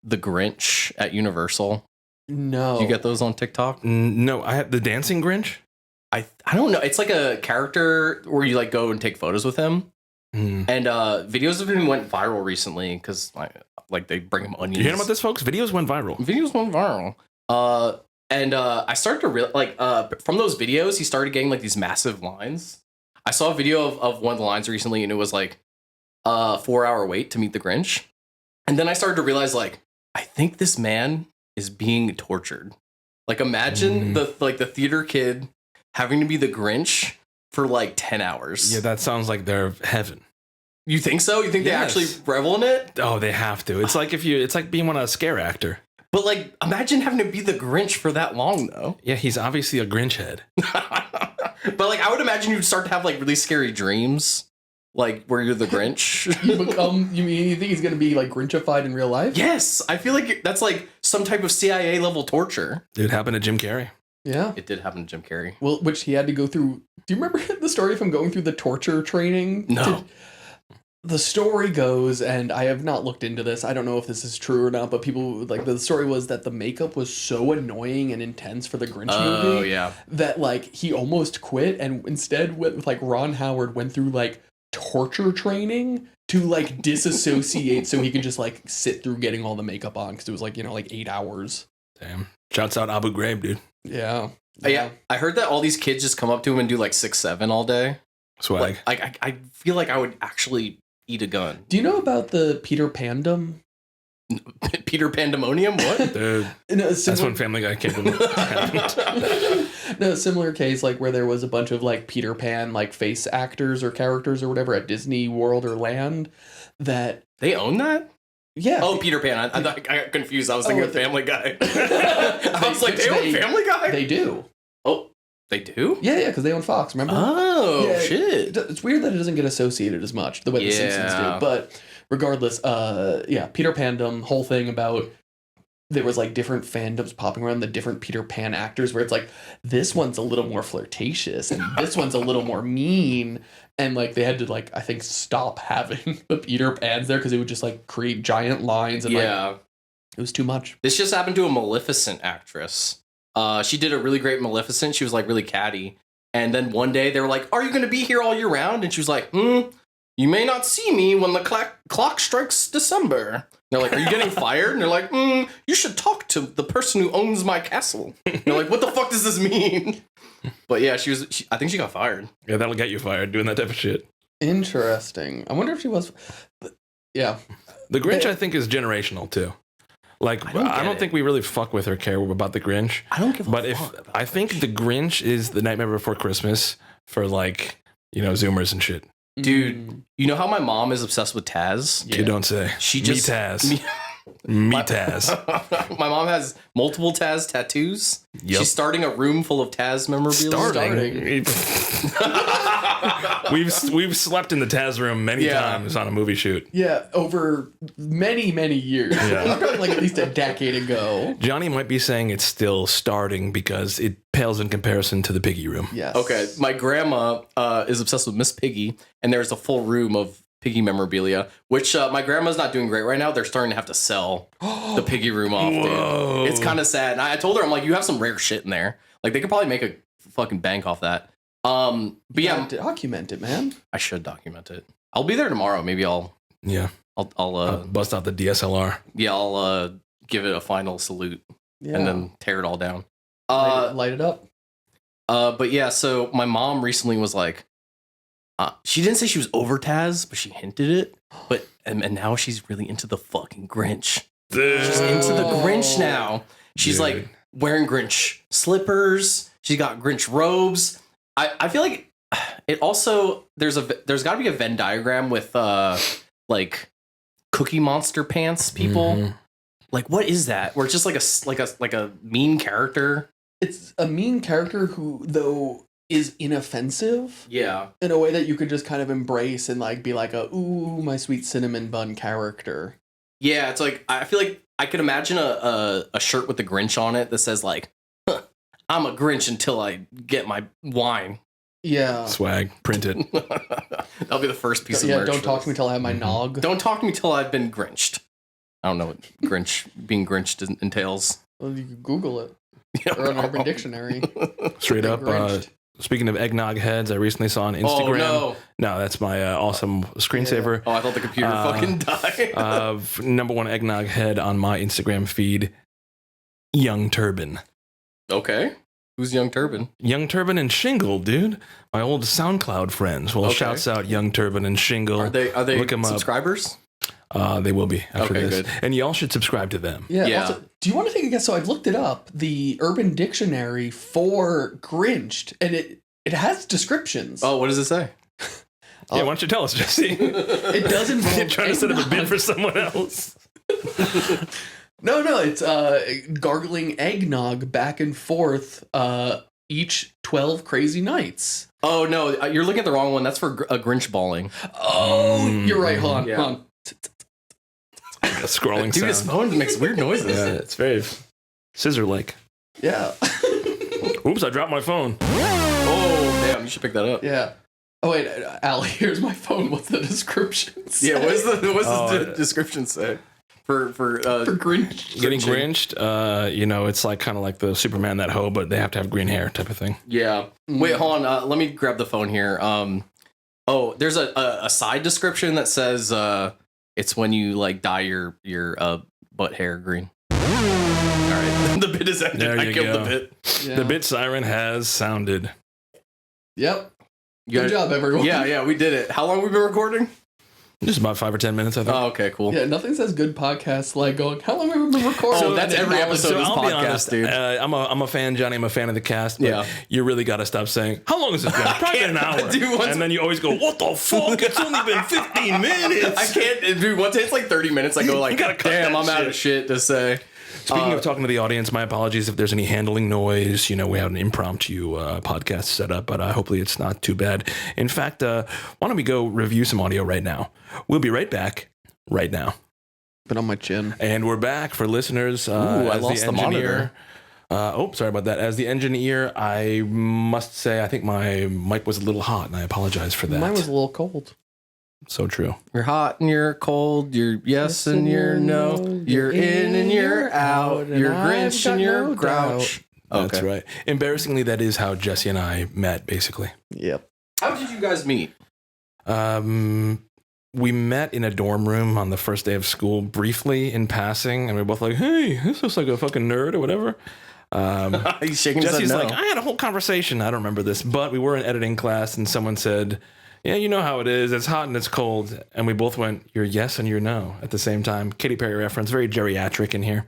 the Grinch at Universal? No. Do you get those on TikTok? No, I have the dancing Grinch. I don't know. It's like a character where you like go and take photos with him. And videos of him went viral recently because like they bring him onions. You hear about this, folks? Videos went viral. And I started to from those videos, he started getting like these massive lines. I saw a video of one of the lines recently, and it was like 4-hour wait to meet the Grinch. And then I started to realize, like, I think this man is being tortured. Like, imagine the theater kid having to be the Grinch for like 10 hours. Yeah, that sounds like they're heaven. You think so? You think they actually revel in it? Oh, they have to. It's like it's like being a scare actor. But like, imagine having to be the Grinch for that long, though. Yeah, he's obviously a Grinch head. But like, I would imagine you'd start to have like really scary dreams, like where you're the Grinch. You think he's gonna be like Grinchified in real life? Yes, I feel like that's like some type of CIA level torture. It happened to Jim Carrey. Yeah, it did happen to Jim Carrey. Well, which he had to go through. Do you remember the story of him going through the torture training? No. The story goes, and I have not looked into this. I don't know if this is true or not, but people the story was that the makeup was so annoying and intense for the Grinch movie. Oh yeah. That like he almost quit, and instead with like Ron Howard went through like torture training to like disassociate so he can just like sit through getting all the makeup on because it was like 8 hours. Damn. Shouts out Abu Ghraib, dude. Yeah. Yeah, I heard that all these kids just come up to him and do like 6'7" all day. Swag. Like I feel like I would actually eat a gun. Do you know about the Peter Pandem? Peter Pandemonium? What? Dude, that's when Family Guy came to No, similar case, like where there was a bunch of like Peter Pan like face actors or characters or whatever at Disney World or Land that they own that. Yeah. Oh, Peter Pan. I got confused. I was thinking of Family Guy. I was like, they own Family Guy? They do. Oh, they do? Yeah, because they own Fox, remember? Oh, yeah, shit. It's weird that it doesn't get associated as much the way the Simpsons do. But regardless, Peter Pandem, whole thing about there was like different fandoms popping around the different Peter Pan actors where it's like, this one's a little more flirtatious and this one's a little more mean. And like they had to like, I think, stop having the Peter Pans there because it would just like create giant lines and like it was too much. This just happened to a Maleficent actress. She did a really great Maleficent. She was like really catty. And then one day they were like, are you going to be here all year round? And she was like, you may not see me when the clock strikes December. They're like, are you getting fired? And they're like, you should talk to the person who owns my castle. They're like, what the fuck does this mean? But yeah, I think she got fired. Yeah, that'll get you fired doing that type of shit. Interesting. I wonder if she was. Yeah. The Grinch, I think, is generational too. Like, I don't think we really fuck with or care about the Grinch. I don't give a fuck. But I think the Grinch is the Nightmare Before Christmas for like, Zoomers and shit. Dude, you know how my mom is obsessed with Taz? Yeah. You don't say. She just Taz. Me Taz. My mom has multiple Taz tattoos. Yep. She's starting a room full of Taz memorabilia. We've slept in the Taz room many times on a movie shoot. Yeah, over many years. Yeah. Probably like at least a decade ago. Johnny might be saying it's still starting because it pales in comparison to the Piggy room. Yes. Okay, my grandma is obsessed with Miss Piggy, and there's a full room of Piggy memorabilia, which my grandma's not doing great right now. They're starting to have to sell the Piggy room off, dude. It's kind of sad. And I told her, I'm like, you have some rare shit in there. Like, they could probably make a fucking bank off that. But yeah, document it, man. I should document it. I'll be there tomorrow. Maybe I'll bust out the DSLR. Yeah, I'll give it a final salute and then tear it all down. Light it up. But yeah, so my mom recently was like, she didn't say she was over Taz, but she hinted it. But and now she's really into the fucking Grinch. She's into the Grinch now. She's like wearing Grinch slippers. She got Grinch robes. I feel like it also there's got to be a Venn diagram with like Cookie Monster pants people. Mm-hmm. Like, what is that? Where it's just like a mean character. It's a mean character who though is inoffensive. Yeah. In a way that you could just kind of embrace and like be like ooh, my sweet cinnamon bun character. Yeah, it's like I feel like I could imagine a shirt with the Grinch on it that says like, I'm a Grinch until I get my wine. Yeah. Swag. Print it. That'll be the first piece of merch. Don't talk to me till I have my nog. Don't talk to me till I've been Grinched. I don't know what being Grinched entails. Well, you can Google it. Or an Urban Dictionary. Straight up. Speaking of eggnog heads, I recently saw on Instagram. Oh, no, that's my awesome screensaver. Oh, I thought the computer fucking died. Number one eggnog head on my Instagram feed, Young Turban. Okay. Who's Young Turban? Young Turban and Shingle, dude. My old SoundCloud friends. Well, shouts out Young Turban and Shingle. Are they look them subscribers? They will be after this. Good. And y'all should subscribe to them. Yeah. Also, do you want to take a guess? So I've looked it up, the Urban Dictionary for Grinched, and it has descriptions. Oh, what does it say? Yeah, why don't you tell us, Jesse? It does involve You're trying to set up a bid for someone else. No, it's gargling eggnog back and forth each 12 crazy nights. Oh, no, you're looking at the wrong one. That's for a Grinch balling. Oh, you're right. Hold on. A scrolling Dude, his phone makes weird noises. Yeah, it's very scissor-like. Yeah. Oops, I dropped my phone. Oh, damn, you should pick that up. Yeah. Oh, wait, Allie, here's my phone. What's the description say? Yeah, what's the description say? For Grinch. Getting Grinched, it's like kind of like the Superman that hoe, but they have to have green hair type of thing. Yeah. Wait, hold on. Let me grab the phone here. There's a side description that says it's when you like dye your butt hair green. All right, the bid bit has ended. I killed the bit. Yeah. The bit siren has sounded. Yep. Good job, everyone. Yeah, we did it. How long have we been recording? Just about 5 or 10 minutes, I think. Oh, okay, cool. Yeah, nothing says good podcasts like going, how long have we been recording? So that's every episode of this podcast, honest, dude. I'm a fan, Johnny. I'm a fan of the cast. But you really got to stop saying, how long has it been? Probably an hour. Dude, and then you always go, what the fuck? It's only been 15 minutes. I can't, dude, once it's like 30 minutes, I go like, damn, I'm out of shit to say. Speaking of talking to the audience, my apologies if there's any handling noise. You know, we have an impromptu podcast set up, but hopefully it's not too bad. In fact, why don't we go review some audio right now? We'll be right back right now. But on my chin. And we're back for listeners. I lost the monitor. Sorry about that. As the engineer, I must say, I think my mic was a little hot, and I apologize for that. Mine was a little cold. So true. You're hot and you're cold. You're yes and you're no. You're in and you're out. You're Grinch and you're Grouch. That's right. Embarrassingly, that is how Jesse and I met, basically. Yep. How did you guys meet? We met in a dorm room on the first day of school, briefly in passing, and we were both like, "Hey, this looks like a fucking nerd or whatever." He's shaking his head. Jesse's like, "I had a whole conversation. I don't remember this, but we were in editing class, and someone said." Yeah, you know how it is. It's hot and it's cold. And we both went, you're yes and you're no at the same time. Katy Perry reference, very geriatric in here.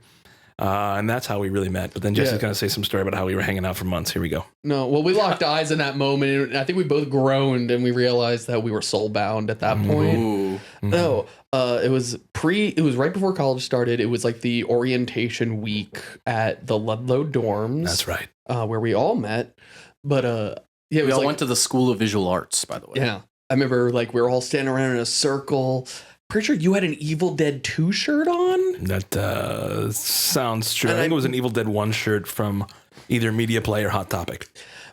And that's how we really met. But then Jesse's going to say some story about how we were hanging out for months. Here we go. No, well, we locked eyes in that moment. And I think we both groaned and we realized that we were soulbound at that point. Mm-hmm. No, it was right before college started. It was like the orientation week at the Ludlow dorms. That's right. Where we all met. But yeah, we all went to the School of Visual Arts, by the way. Yeah. I remember like we were all standing around in a circle. Pretty sure you had an Evil Dead 2 shirt on. That sounds true. I think it was an Evil Dead 1 shirt from either Media Play or Hot Topic.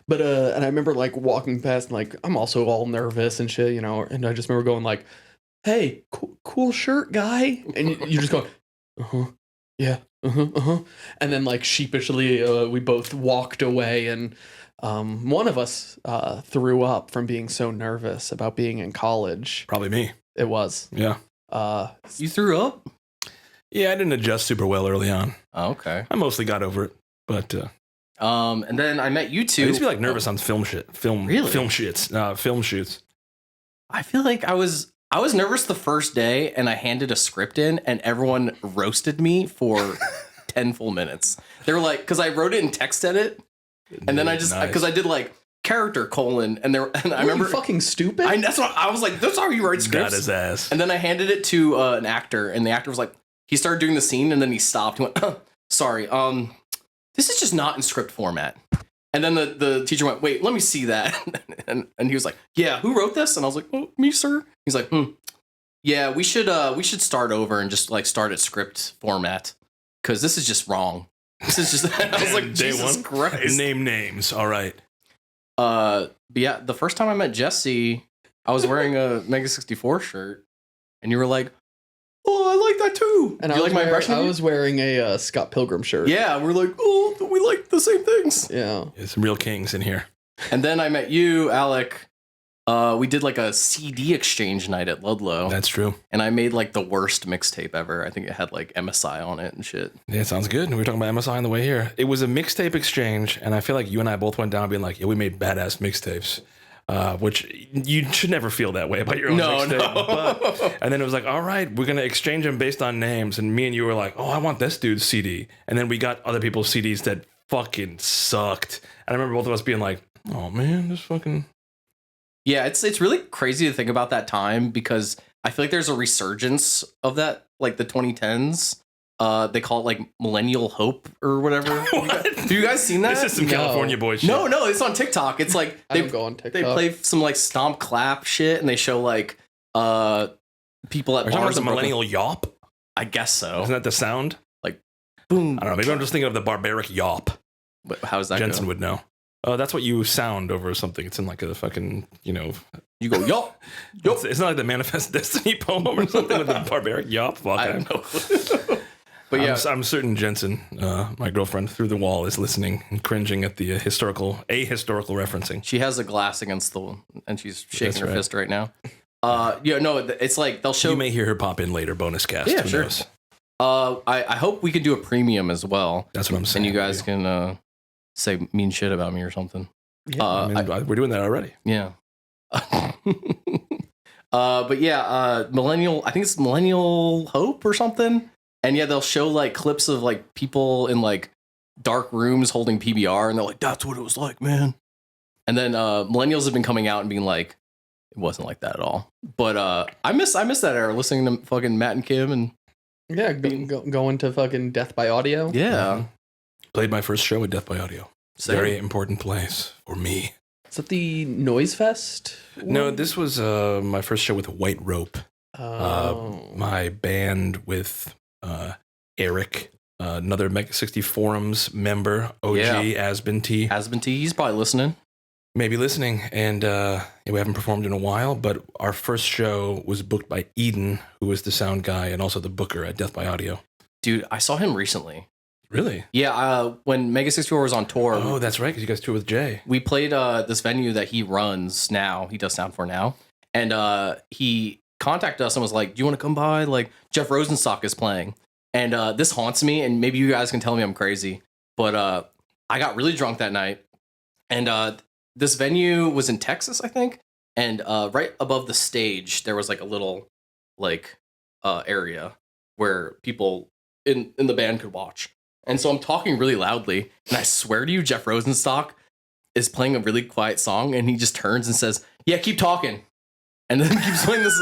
But and I remember like walking past and like I'm also all nervous and shit, you know, and I just remember going like, "Hey, cool shirt, guy." And you just go, "Yeah. And then like sheepishly we both walked away and one of us threw up from being so nervous about being in college. Probably me. It was. Yeah. You threw up? Yeah, I didn't adjust super well early on. Oh, okay. I mostly got over it, but and then I met you two. I used to be like nervous on film shoots. I feel like I was nervous the first day, and I handed a script in, and everyone roasted me for 10 full minutes. They were like, because I wrote it in text edit. And then I just, because I did like character : and I remember you fucking stupid. That's what I was like. That's how you write scripts. Got his ass. And then I handed it to an actor, and the actor was like, he started doing the scene, and then he stopped. He went, "Sorry, this is just not in script format." And then the teacher went, "Wait, let me see that." and he was like, "Yeah, who wrote this?" And I was like, "Oh, me, sir." He's like, "Yeah, we should start over and just like start at script format because this is just wrong." This is just, I was like, Jesus Christ. Name names. All right. But yeah, the first time I met Jesse, I was wearing a Mega 64 shirt, and you were like, "Oh, I like that too." And I like my impression. I was wearing a Scott Pilgrim shirt. Yeah, we're like, "Oh, we like the same things." Yeah, there's some real kings in here. And then I met you, Alec. We did like a CD exchange night at Ludlow. That's true. And I made like the worst mixtape ever. I think it had like MSI on it and shit. Yeah, it sounds good. We were talking about MSI on the way here. It was a mixtape exchange, and I feel like you and I both went down being like, "Yeah, we made badass mixtapes." Which you should never feel that way about your own mixtape. No. And then it was like, all right, we're going to exchange them based on names. And me and you were like, "Oh, I want this dude's CD." And then we got other people's CDs that fucking sucked. And I remember both of us being like, "Oh man, this fucking..." Yeah, it's really crazy to think about that time because I feel like there's a resurgence of that, like the 2010s. They call it like millennial hope or whatever. Have you guys seen that? This is some California boy shit. No, it's on TikTok. It's like they go on TikTok. They play some like stomp clap shit and they show like people at bars. A millennial yawp? I guess so. Isn't that the sound? Like boom. I don't know. Maybe I'm just thinking of the barbaric yawp. But how's that? Jensen would know. That's what you sound over something. It's in like a fucking, you know. You go, "Yup." It's not like the Manifest Destiny poem or something with the barbaric yawp. Fuck, I don't know. But yeah, I'm certain Jensen, my girlfriend through the wall, is listening and cringing at the ahistorical referencing. She has a glass against the wall, and she's shaking her fist right now. Yeah, no, it's like they'll show. You may hear her pop in later, bonus cast. Yeah, Who sure. knows? I hope we can do a premium as well. That's what I'm saying. And you guys can say mean shit about me or something. Yeah, we're doing that already. Yeah. But yeah, Millennial, I think it's Millennial Hope or something. And yeah, they'll show like clips of like people in like dark rooms holding PBR, and they're like, that's what it was like, man. And then millennials have been coming out and being like, it wasn't like that at all. But I miss that era, listening to fucking Matt and Kim and going to fucking Death by Audio. Yeah. Played my first show at Death by Audio. Same. Very important place for me. Is that the Noise Fest? No, this was my first show with White Rope. My band with Eric, another Mega 60 Forums member, OG, Asben T. Asben T, he's probably listening. Maybe listening. And we haven't performed in a while, but our first show was booked by Eden, who was the sound guy and also the booker at Death by Audio. Dude, I saw him recently. Really? Yeah, when Mega 64 was on tour. Oh, that's right, because you guys toured with Jay. We played this venue that he runs now. He does sound for now. And he contacted us and was like, do you want to come by? Like, Jeff Rosenstock is playing. And this haunts me, and maybe you guys can tell me I'm crazy. But I got really drunk that night. And this venue was in Texas, I think. And right above the stage, there was like a little like area where people in the band could watch. And so I'm talking really loudly, and I swear to you, Jeff Rosenstock is playing a really quiet song, and he just turns and says, yeah, keep talking. And then keeps playing this.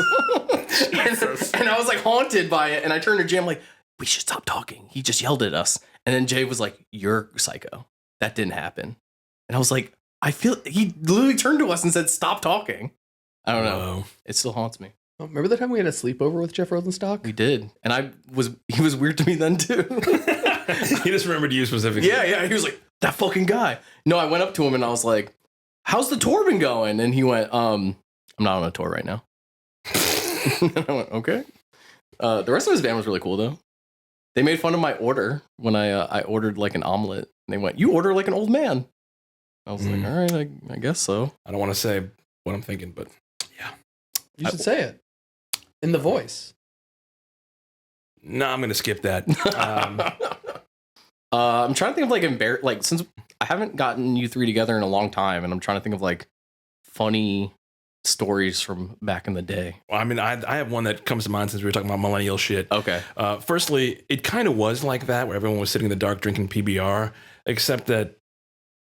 and I was like haunted by it, and I turned to Jay, I'm like, we should stop talking. He just yelled at us. And then Jay was like, you're psycho. That didn't happen. And I was like, I feel, he literally turned to us and said, stop talking. I don't know. It still haunts me. Oh, remember the time we had a sleepover with Jeff Rosenstock? We did. And he was weird to me then too. He just remembered you specifically. Yeah. He was like, that fucking guy. No, I went up to him and I was like, how's the tour been going? And he went, I'm not on a tour right now. I went, okay. The rest of his band was really cool though. They made fun of my order when I ordered like an omelet. And they went, you order like an old man. I was like, all right, I guess so. I don't want to say what I'm thinking, but yeah. You should say it. In the voice. No, I'm going to skip that. I'm trying to think of like since I haven't gotten you three together in a long time, and I'm trying to think of like funny stories from back in the day. Well, I mean, I have one that comes to mind since we were talking about millennial shit. Okay. Firstly, it kind of was like that, where everyone was sitting in the dark drinking PBR, except that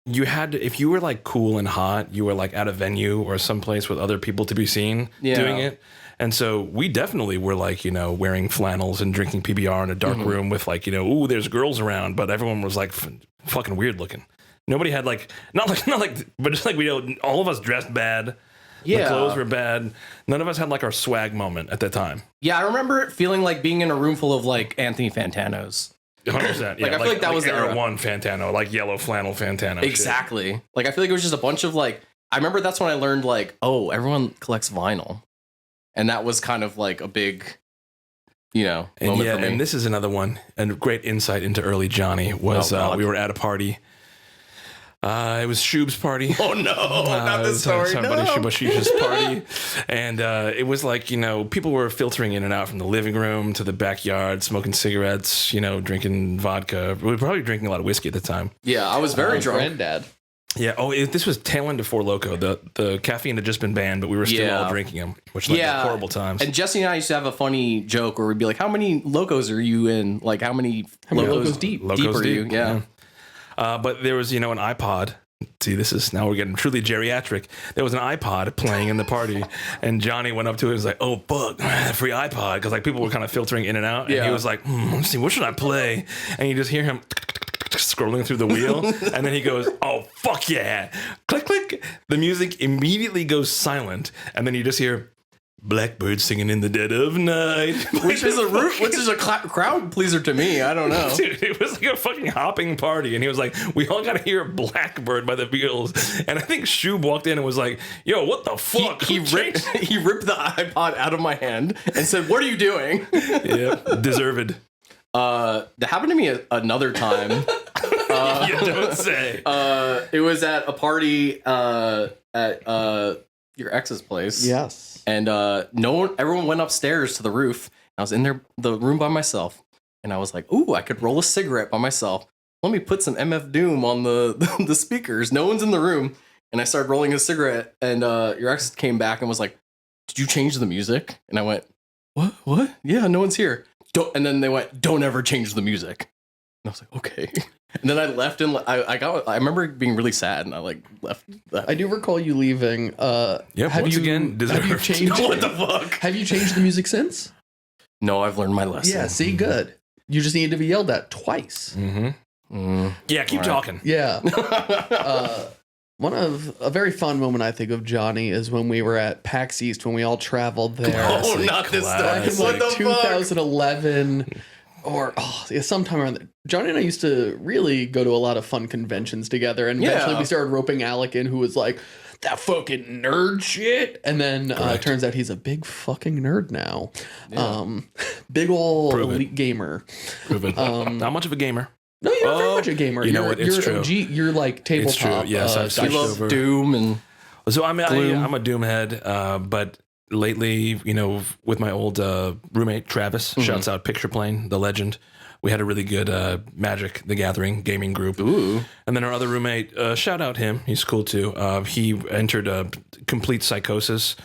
you had to, if you were like cool and hot, you were like at a venue or someplace with other people to be seen doing it. And so we definitely were like, wearing flannels and drinking PBR in a dark room with like, ooh, there's girls around, but everyone was like fucking weird looking. Nobody had like, not like, but just like all of us dressed bad. Yeah. The clothes were bad. None of us had like our swag moment at that time. Yeah, I remember it feeling like being in a room full of like Anthony Fantanos. 100%. Yeah, I feel like that was the era one Fantano, like yellow flannel Fantano. Exactly. Shit. Like I feel like it was just a bunch of like. I remember that's when I learned like, oh, everyone collects vinyl, and that was kind of like a big, moment for me. And this is another one, and great insight into early Johnny was we were at a party. It was Shoob's party. Oh no, not this story. Somebody Shubashish's party. And it was like, people were filtering in and out from the living room to the backyard, smoking cigarettes, drinking vodka. We were probably drinking a lot of whiskey at the time. Yeah, I was very drunk. Granddad. Yeah. Oh, this was tail end of Four Loko. The caffeine had just been banned, but we were still all drinking them, which led to horrible times. And Jesse and I used to have a funny joke where we'd be like, how many Locos are you in? Like, how many Locos deep are you? Yeah. But there was, an iPod. See, now we're getting truly geriatric. There was an iPod playing in the party, and Johnny went up to it and was like, oh, fuck, free iPod. Because like people were kind of filtering in and out. And he was like, let's see, what should I play? And you just hear him scrolling through the wheel. And then he goes, oh, fuck yeah. Click, click. The music immediately goes silent. And then you just hear blackbird singing in the dead of night, which is a crowd pleaser to me. I don't know. Dude, it was like a fucking hopping party, and he was like, we all gotta hear Blackbird by the Beatles. And I think Shoob walked in and was like, yo, what the fuck? He ripped the iPod out of my hand and said, what are you doing? Yeah, deserved. That happened to me another time. You don't say. It was at a party at your ex's place. Yes. And everyone went upstairs to the roof. I was in the room by myself. and I was like, ooh, I could roll a cigarette by myself. Let me put some MF Doom on the speakers. No one's in the room. And I started rolling a cigarette, and your ex came back and was like, did you change the music? And I went, what? Yeah, no one's here. And then they went, don't ever change the music. And I was like, okay. And then I left, and I remember being really sad, and I like left. I do recall you leaving. Have you changed? What the fuck? Have you changed the music since? No, I've learned my lesson. Yeah, see, good. You just needed to be yelled at twice. Yeah, keep talking. Yeah. A very fun moment I think of Johnny is when we were at PAX East when we all traveled there. Oh, not this Back in stuff. like 2011 or sometime around there. Johnny and I used to really go to a lot of fun conventions together, and eventually we started roping Alec in, who was like, that fucking nerd shit. And then it turns out he's a big fucking nerd now. Yeah. Big ol' elite gamer. Prove it. Not much of a gamer. No, you're very much a gamer. You know what? It's true. OG, you're like tabletop. It's true. Yes, I love Doom and. So I'm a Doom head, but lately, with my old roommate Travis, shouts out Picture Plane, the legend. We had a really good Magic the Gathering gaming group. Ooh. And then our other roommate, shout out him. He's cool too. He entered a complete psychosis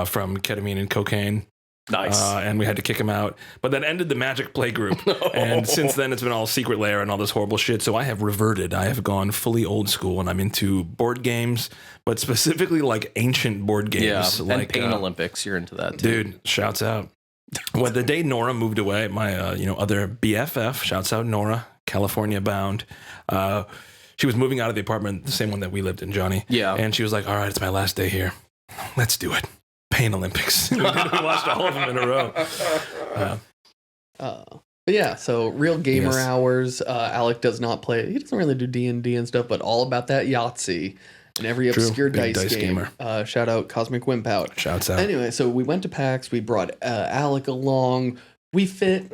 from ketamine and cocaine. Nice. And we had to kick him out. But that ended the Magic Play group. And since then, it's been all Secret Lair and all this horrible shit. So I have reverted. I have gone fully old school, and I'm into board games, but specifically like ancient board games. Yeah, like and Pain Olympics. You're into that too. Dude, shouts out. Well, the day Nora moved away, my other BFF, shouts out Nora, California bound. She was moving out of the apartment, the same one that we lived in, Johnny. Yeah. And she was like, all right, it's my last day here. Let's do it. Pain Olympics. We watched all of them in a row. But yeah, so real gamer hours. Alec does not play. He doesn't really do D&D and stuff, but all about that Yahtzee and every obscure dice game. Shout out Cosmic Wimp out. Shouts out. Anyway, so we went to PAX. We brought Alec along. We fit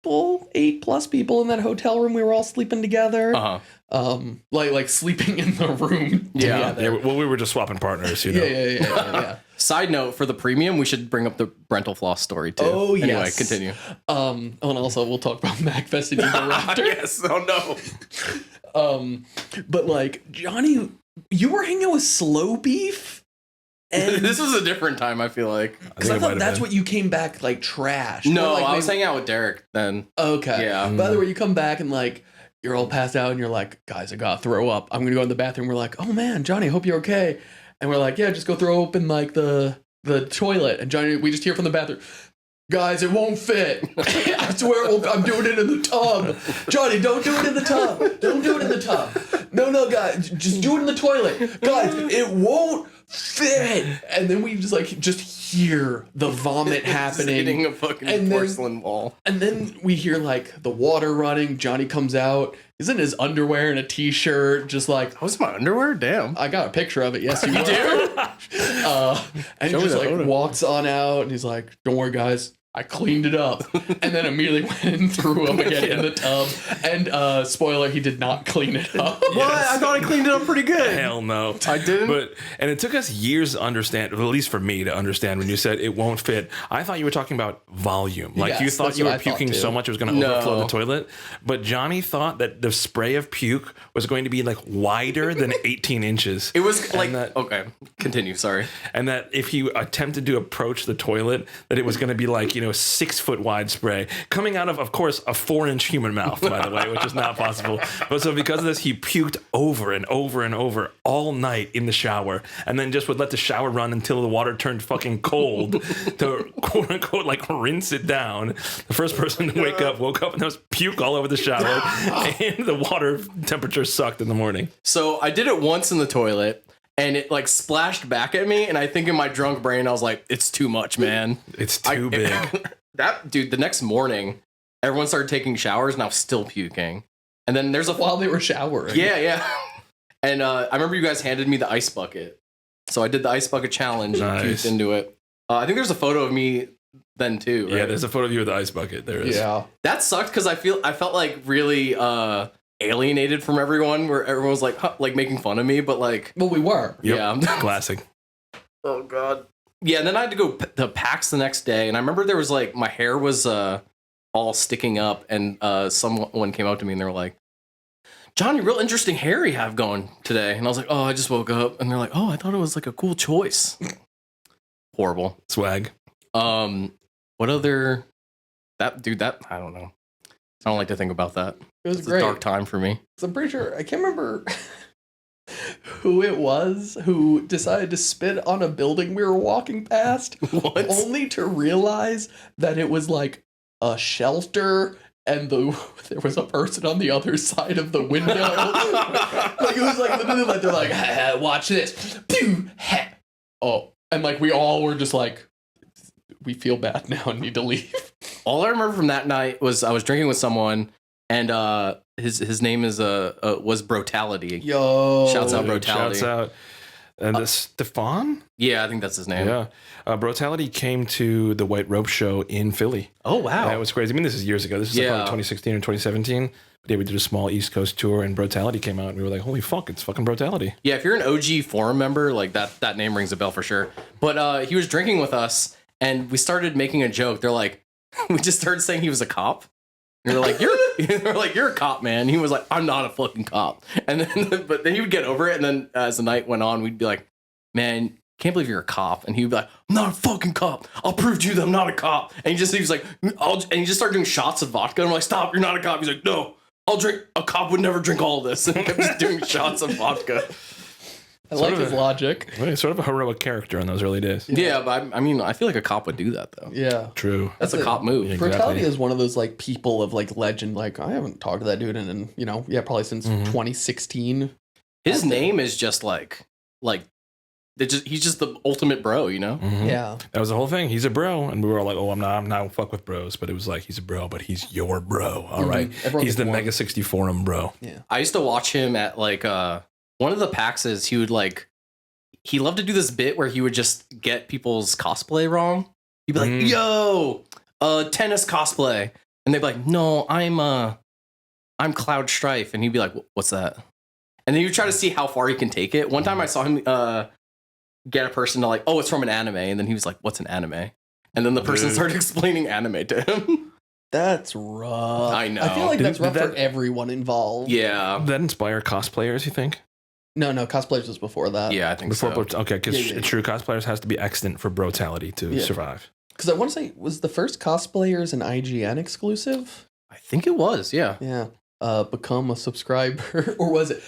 8+ people in that hotel room. We were all sleeping together. Like sleeping in the room. Yeah. Well, we were just swapping partners, Yeah. Side note, for the premium, we should bring up the Brental Floss story too. Oh, yes. Anyway, continue. And also we'll talk about MacFest and Eagle Raptor. Yes. Oh no. But like Johnny, you were hanging out with Slow Beef. And this was a different time, I feel like. Because I thought that's what you came back like trash. No, I was hanging out with Derek then. Okay. Yeah. By the way, you come back and like you're all passed out and you're like, guys, I gotta throw up. I'm gonna go in the bathroom. We're like, oh man, Johnny, hope you're okay. And we're like, yeah, just go throw open like the toilet. And Johnny, we just hear from the bathroom, guys, it won't fit. I swear I'm doing it in the tub. Johnny, don't do it in the tub. Don't do it in the tub. No, guys, just do it in the toilet. Guys, it won't fit. And then we just hear the vomit happening. Hitting a fucking porcelain wall. And then we hear like the water running. Johnny comes out. He's in his underwear and a t-shirt, just like... That was my underwear? Damn. I got a picture of it. Yes, you do? And he just like walks on out and he's like, don't worry, guys. I cleaned it up. And then immediately went and threw up again in the tub. And spoiler, he did not clean it up. What? I thought I cleaned it up pretty good. Hell no. I didn't. And it took us years to understand, at least for me to understand, when you said it won't fit. I thought you were talking about volume. Like you thought you were puking so much it was going to overflow the toilet. But Johnny thought that the spray of puke was going to be like wider than 18 inches. It was like, okay, continue, sorry. And that if he attempted to approach the toilet, that it was going to be like, 6 foot wide spray coming out of course, a 4-inch human mouth, by the way, which is not possible. But so because of this, he puked over and over and over all night in the shower, and then just would let the shower run until the water turned fucking cold to quote unquote like rinse it down. The first person to woke up and there was puke all over the shower, and the water temperature sucked in the morning. So I did it once in the toilet. And it like splashed back at me, and I think in my drunk brain I was like, "It's too much, man. It's too big." That dude. The next morning, everyone started taking showers, and I was still puking. And then while they were showering. Yeah. And I remember you guys handed me the ice bucket, so I did the ice bucket challenge and puked into it. I think there's a photo of me then too. Right? Yeah, there's a photo of you with the ice bucket. There is. Yeah, that sucked because I felt like really alienated from everyone, where everyone was like making fun of me, but like, well, we were. Yep. Yeah. Classic. Oh god. Yeah, and then I had to go to PAX the next day, and I remember there was like my hair was all all sticking up, and someone came up to me and they were like, Johnny, real interesting hair you have going today. And I was like, oh, I just woke up. And they're like, oh, I thought it was like a cool choice. Horrible. Swag. What other... I don't know. I don't like to think about that. It was It's great. a dark time for me. So I'm pretty sure, I can't remember who it was who decided to spit on a building we were walking past. What? Only to realize that it was like a shelter and there was a person on the other side of the window. Like it was like literally like they're like, ha, watch this. Pew, ha. Oh, and like we all were just like, we feel bad now and need to leave. All I remember from that night was I was drinking with someone, and his name was Brutality. Yo, Shouts out Brutality. Shouts out. And Stefan? Yeah, I think that's his name. Yeah. Brutality came to the White Rope show in Philly. Oh, wow. That was crazy. I mean, this is years ago. This is like probably 2016 or 2017. But yeah, we did a small East Coast tour, and Brutality came out, and we were like, holy fuck, it's fucking Brutality. Yeah, if you're an OG forum member, like that name rings a bell for sure. But he was drinking with us, and we started making a joke. They're like, we just started saying he was a cop. And they're like, you're a cop, man. He was like, I'm not a fucking cop. And then, but then he would get over it. And then as the night went on, we'd be like, man, can't believe you're a cop. And he'd be like, I'm not a fucking cop. I'll prove to you that I'm not a cop. And he was like, and he just started doing shots of vodka. And I'm like, stop, you're not a cop. He's like, no, I'll drink. A cop would never drink all of this. And he kept just doing shots of vodka. I like his logic. Sort of a heroic character in those early days. Yeah, but I mean, I feel like a cop would do that though. Yeah. True. That's a cop move. Exactly. Brutality is one of those like people of like legend. Like I haven't talked to that dude in probably since 2016. His name is just like he's just the ultimate bro, you know? Mm-hmm. Yeah. That was the whole thing. He's a bro. And we were all like, oh, I'm not fuck with bros. But it was like, he's a bro, but he's your bro. All right. Everyone He's gets the one. Mega 60 Forum bro. Yeah. I used to watch him at like one of the PAXs. He would like, he loved to do this bit where he would just get people's cosplay wrong. He'd be like, yo, tennis cosplay. And they'd be like, no, I'm Cloud Strife. And he'd be like, what's that? And then you try to see how far he can take it. One time I saw him get a person to like, oh, it's from an anime. And then he was like, what's an anime? And then the person started explaining anime to him. That's rough. I know. I feel like that's Did rough that- for everyone involved. Yeah. Did that inspire cosplayers, you think? No, cosplayers was before that. Yeah, I think Before, so. okay, because Yeah. true cosplayers has to be extant for Brutality to survive. Because I want to say, was the first cosplayers an IGN exclusive? I think it was, yeah. Yeah. Become a subscriber, or was it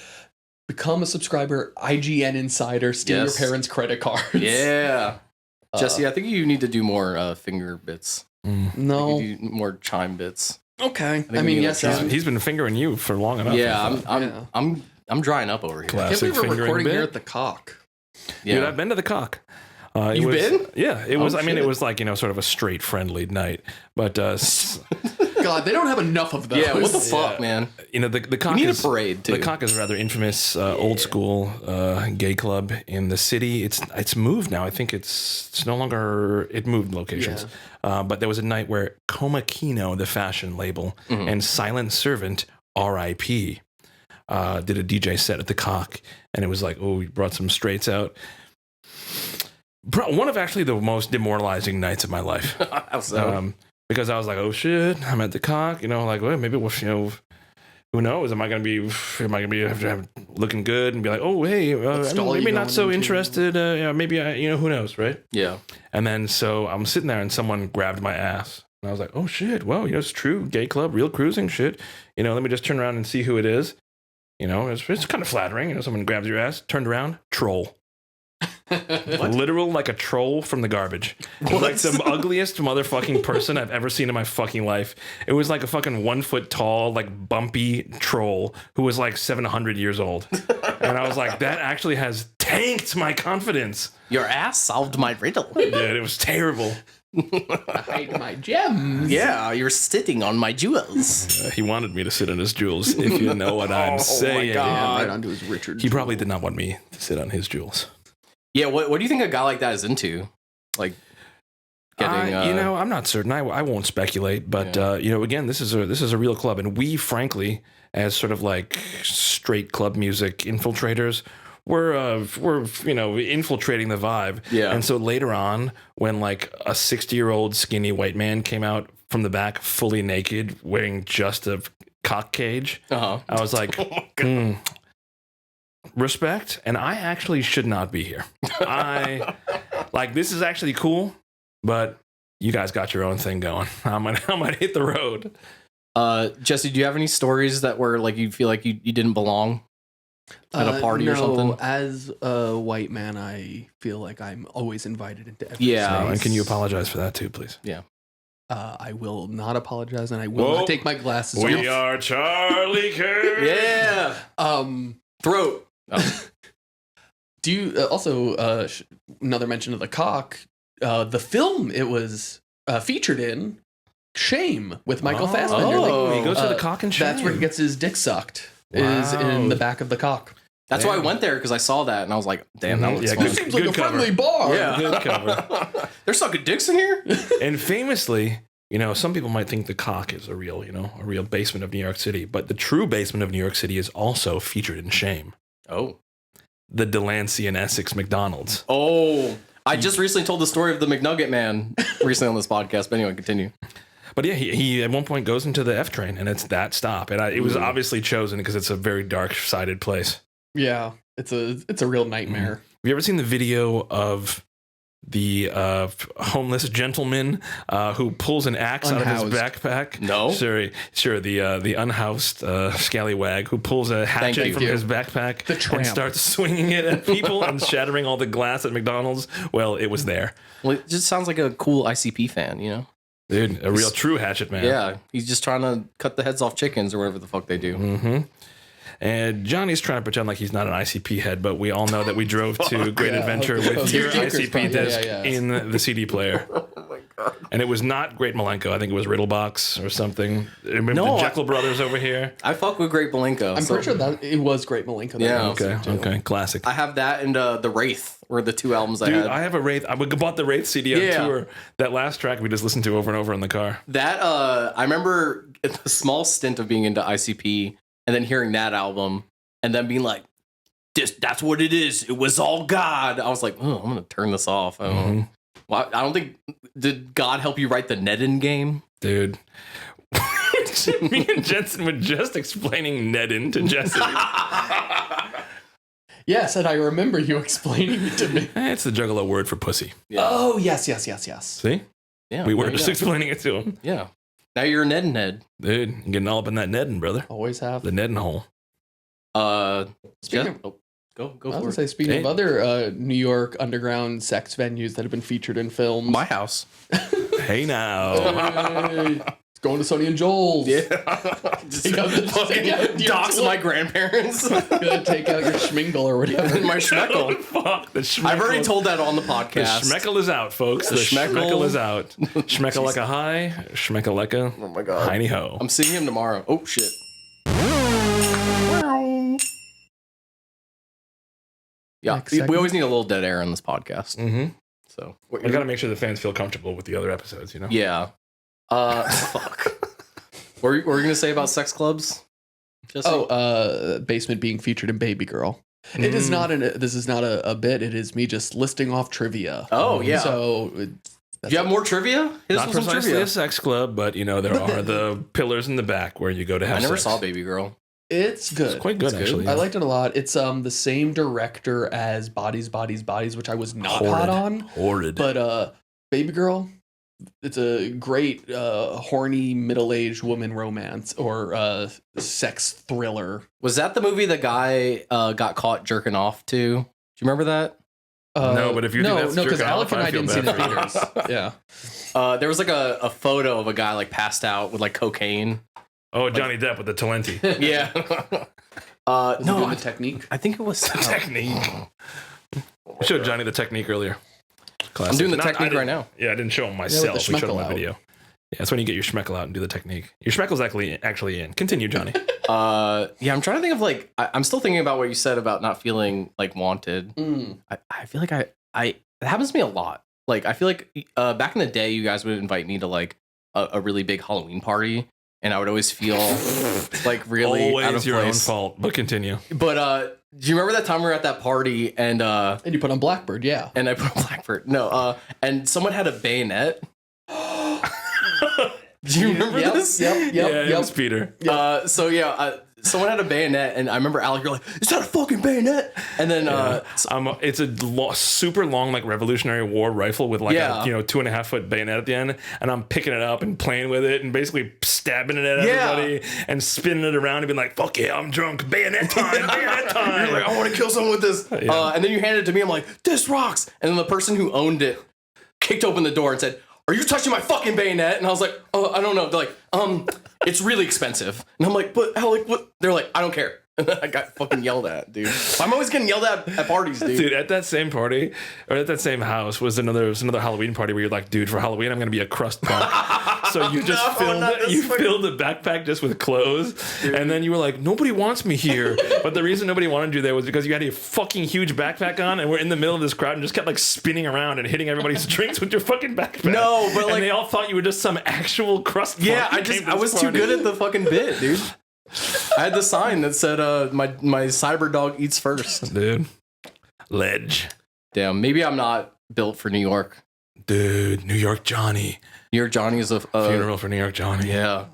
become a subscriber? IGN Insider, steal Yes. your parents' credit cards. Yeah. Jesse, I think you need to do more finger bits. No. You do more chime bits. Okay. I mean, yes. yeah. He's been fingering you for long enough. Yeah, Yeah. I'm drying up over here. Class. I can't believe we're fingering recording bit. here at the Cock. Yeah. Dude, I've been to the Cock. You've been? Yeah, it was. Oh, I mean, shit. it was like sort of a straight friendly night, but God, they don't have enough of those. Yeah, what the fuck, man? the Cock We need a is parade too. The Cock is a rather infamous old school gay club in the city. It's moved now. I think it's no longer. It moved locations. But there was a night where Coma Kino, the fashion label, and Silent Servant, R.I.P. Did a DJ set at the Cock, and it was like, oh, we brought some straights out. One of actually the most demoralizing nights of my life. How so? Because I was like, oh shit, I'm at the Cock, like, well, maybe who knows? Am I gonna be looking good and be like, oh hey, stall you maybe not going so into? interested. Maybe who knows, right? Yeah. And then so I'm sitting there and someone grabbed my ass. And I was like, oh shit, well, it's true, gay club, real cruising shit. Let me just turn around and see who it is. It's kind of flattering. Someone grabs your ass, turned around, troll. Literal like a troll from the garbage. It was like the ugliest motherfucking person I've ever seen in my fucking life. It was like a fucking 1 foot tall, like bumpy troll who was like 700 years old. And I was like, that actually has tanked my confidence. Your ass solved my riddle. Dude, it was terrible. Hide my gems. Yeah, you're sitting on my jewels. He wanted me to sit on his jewels, if you know what I'm saying. God. Yeah, right onto his Richard. He probably did not want me to sit on his jewels. Yeah, what do you think a guy like that is into? Like getting I'm not certain. I won't speculate, but again, this is a real club, and we, frankly, as sort of like straight club music infiltrators, we're infiltrating the vibe. Yeah. And so later on, when like a 60-year-old skinny white man came out from the back, fully naked, wearing just a cock cage. I was like, respect, and I actually should not be here. This is actually cool, but you guys got your own thing going. I'm gonna hit the road. Jesse, do you have any stories that were like you feel like you didn't belong at a party or something? As a white man, I feel like I'm always invited into every space. And can you apologize for that too, please? Yeah. I will not apologize, and I will not take my glasses off. We are Charlie Kirk. Yeah. Throat. Oh. Do you also another mention of the cock? The film it was featured in, Shame, with Michael Fassbender. He goes to the cock and Shame. That's where he gets his dick sucked. Is in the back of the cock. That's why I went there, because I saw that and I was like, damn, that looks fun. This seems like a friendly bar. Yeah. Good cover. They're sucking dicks in here? And famously, some people might think the cock is a real basement of New York City, but the true basement of New York City is also featured in Shame. Oh. The Delancey and Essex McDonald's. Oh. I just recently told the story of the McNugget Man recently on this podcast, but anyway, continue. But yeah, he at one point goes into the F train, and it's that stop. And it was obviously chosen because it's a very dark-sided place. Yeah, it's a real nightmare. Have you ever seen the video of the homeless gentleman who pulls an axe out of his backpack? No. Sure. The unhoused scallywag who pulls a hatchet from his backpack and starts swinging it at people and shattering all the glass at McDonald's. Well, it was there. Well, it just sounds like a cool ICP fan, Dude, a real true hatchet man. Yeah, he's just trying to cut the heads off chickens or whatever the fuck they do. Mm-hmm. And Johnny's trying to pretend like he's not an ICP head, but we all know that we drove to Great Adventure with your ICP disc in the CD player. Oh my God. And it was not Great Milenko. I think it was Riddlebox or something. Remember the Jekyll Brothers over here? I fuck with Great Milenko. I'm pretty sure that it was Great Milenko. Yeah. Okay. Classic. I have that and the Wraith were the two albums I had. Dude, I have a Wraith. I bought the Wraith CD on tour. That last track we just listened to over and over in the car. That, I remember a small stint of being into ICP and then hearing that album and then being like, that's what it is. It was all God. I was like, oh, I'm going to turn this off. I don't think, did God help you write the Nedden game? Dude. Me and Jensen were just explaining Nedden to Jesse. Yes, and I remember you explaining it to me. It's the Juggalo word for pussy. Yeah. Oh, yes. See? Yeah. We were just explaining it to him. Yeah. Now you're a Nedden head. Dude, you're getting all up in that Nedden, brother. Always have. The Nedden hole. Go for it. Speaking of other New York underground sex venues that have been featured in films. My house. Hey now. It's going to Sonny and Joel's. Yeah. Just dox my grandparents. Gonna take out your schmingle or whatever. My schmeckle. Fuck, the schmeckle. I've already told that on the podcast. The schmeckle is out, folks. The schmeckle is out. Schmeckle like a high. Schmeckle like a hiney ho. I'm seeing him tomorrow. Oh, shit. Yeah, we always need a little dead air on this podcast. Mm-hmm. So we got to make sure the fans feel comfortable with the other episodes, Yeah. Fuck. What were you going to say about sex clubs? Jesse? Basement being featured in Baby Girl. It is not this is not a bit. It is me just listing off trivia. Oh, yeah. So do you have more trivia? Not precisely a sex club, but there are the pillars in the back where you go to have sex. I never saw Baby Girl. It's good. It's quite good, actually. Yeah. I liked it a lot. It's the same director as Bodies, which I was not hot on. Horrid. But Baby Girl, it's a great horny middle-aged woman romance or sex thriller. Was that the movie the guy got caught jerking off to? Do you remember that? No, but if you think that's because Alec and I didn't see the theaters. Yeah. There was like a photo of a guy like passed out with like cocaine. Oh, Johnny Depp with the Talenti. Yeah. The Technique. I think it was the Technique. I showed Johnny the Technique earlier. Classic. I'm doing the Technique right now. Yeah, I didn't show him myself. We showed him my video. Yeah, that's when you get your schmeckle out and do the Technique. Your schmeckle's actually in. Continue, Johnny. Yeah, I'm trying to think of like I'm still thinking about what you said about not feeling like wanted. I feel like it happens to me a lot. Like I feel like back in the day, you guys would invite me to like a really big Halloween party. And I would always feel like really always out of your place. own fault, but continue. But do you remember that time we were at that party and you put on Blackbird, yeah. And I put on Blackbird. No, and someone had a bayonet. Do you remember this? Yep. It was Peter. Someone had a bayonet, and I remember Alec, you're like, is that a fucking bayonet? And then it's a super long, like, Revolutionary War rifle with like a 2.5 foot bayonet at the end, and I'm picking it up and playing with it and basically stabbing it at everybody and spinning it around and being like, fuck yeah, I'm drunk, bayonet time, bayonet time. You're like, I want to kill someone with this. And then you handed it to me, I'm like, this rocks. And then the person who owned it kicked open the door and said, are you touching my fucking bayonet? And I was like, oh, I don't know. They're like, it's really expensive. And I'm like, but Alec, what? They're like, I don't care. And then I got fucking yelled at, dude. I'm always getting yelled at parties, dude. Dude, at that same party, or at that same house, was another Halloween party where you're like, dude, for Halloween, I'm going to be a crust punk. So you just filled the backpack just with clothes. Dude. And then you were like, nobody wants me here. But the reason nobody wanted you there was because you had a fucking huge backpack on, and we're in the middle of this crowd and just kept like spinning around and hitting everybody's drinks with your fucking backpack. No, but like, and they all thought you were just some actual crust punk. Yeah, I was too good at the fucking bit, dude. I had the sign that said, my cyber dog eats first. Dude. Ledge. Damn, maybe I'm not built for New York. Dude, New York Johnny. New York Johnny is a funeral for New York Johnny. Yeah.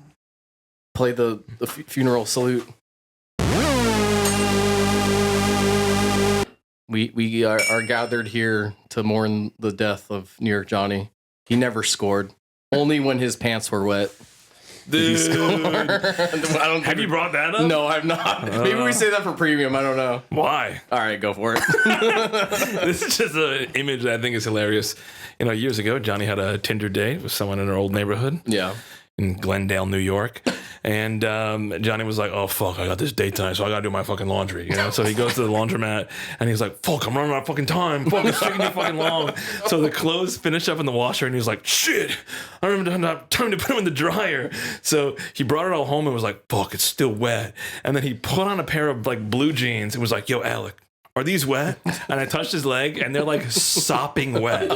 Play the funeral salute. We are gathered here to mourn the death of New York Johnny. He never scored. Only when his pants were wet. Dude. Have you brought that up? No, I've not. Maybe we say that for premium. I don't know. Why? All right, go for it. This is just an image that I think is hilarious. You know, years ago, Johnny had a Tinder date with someone in our old neighborhood. Yeah. In Glendale, New York. And Johnny was like, oh, fuck, I got this date tonight, so I got to do my fucking laundry. You know, so he goes to the laundromat and he's like, fuck, I'm running out of fucking time. Fuck, it's taking too fucking long. So the clothes finish up in the washer and he was like, shit, I don't even have time to put them in the dryer. So he brought it all home and was like, fuck, it's still wet. And then he put on a pair of like blue jeans and was like, yo, Alec, are these wet? And I touched his leg and they're like sopping wet.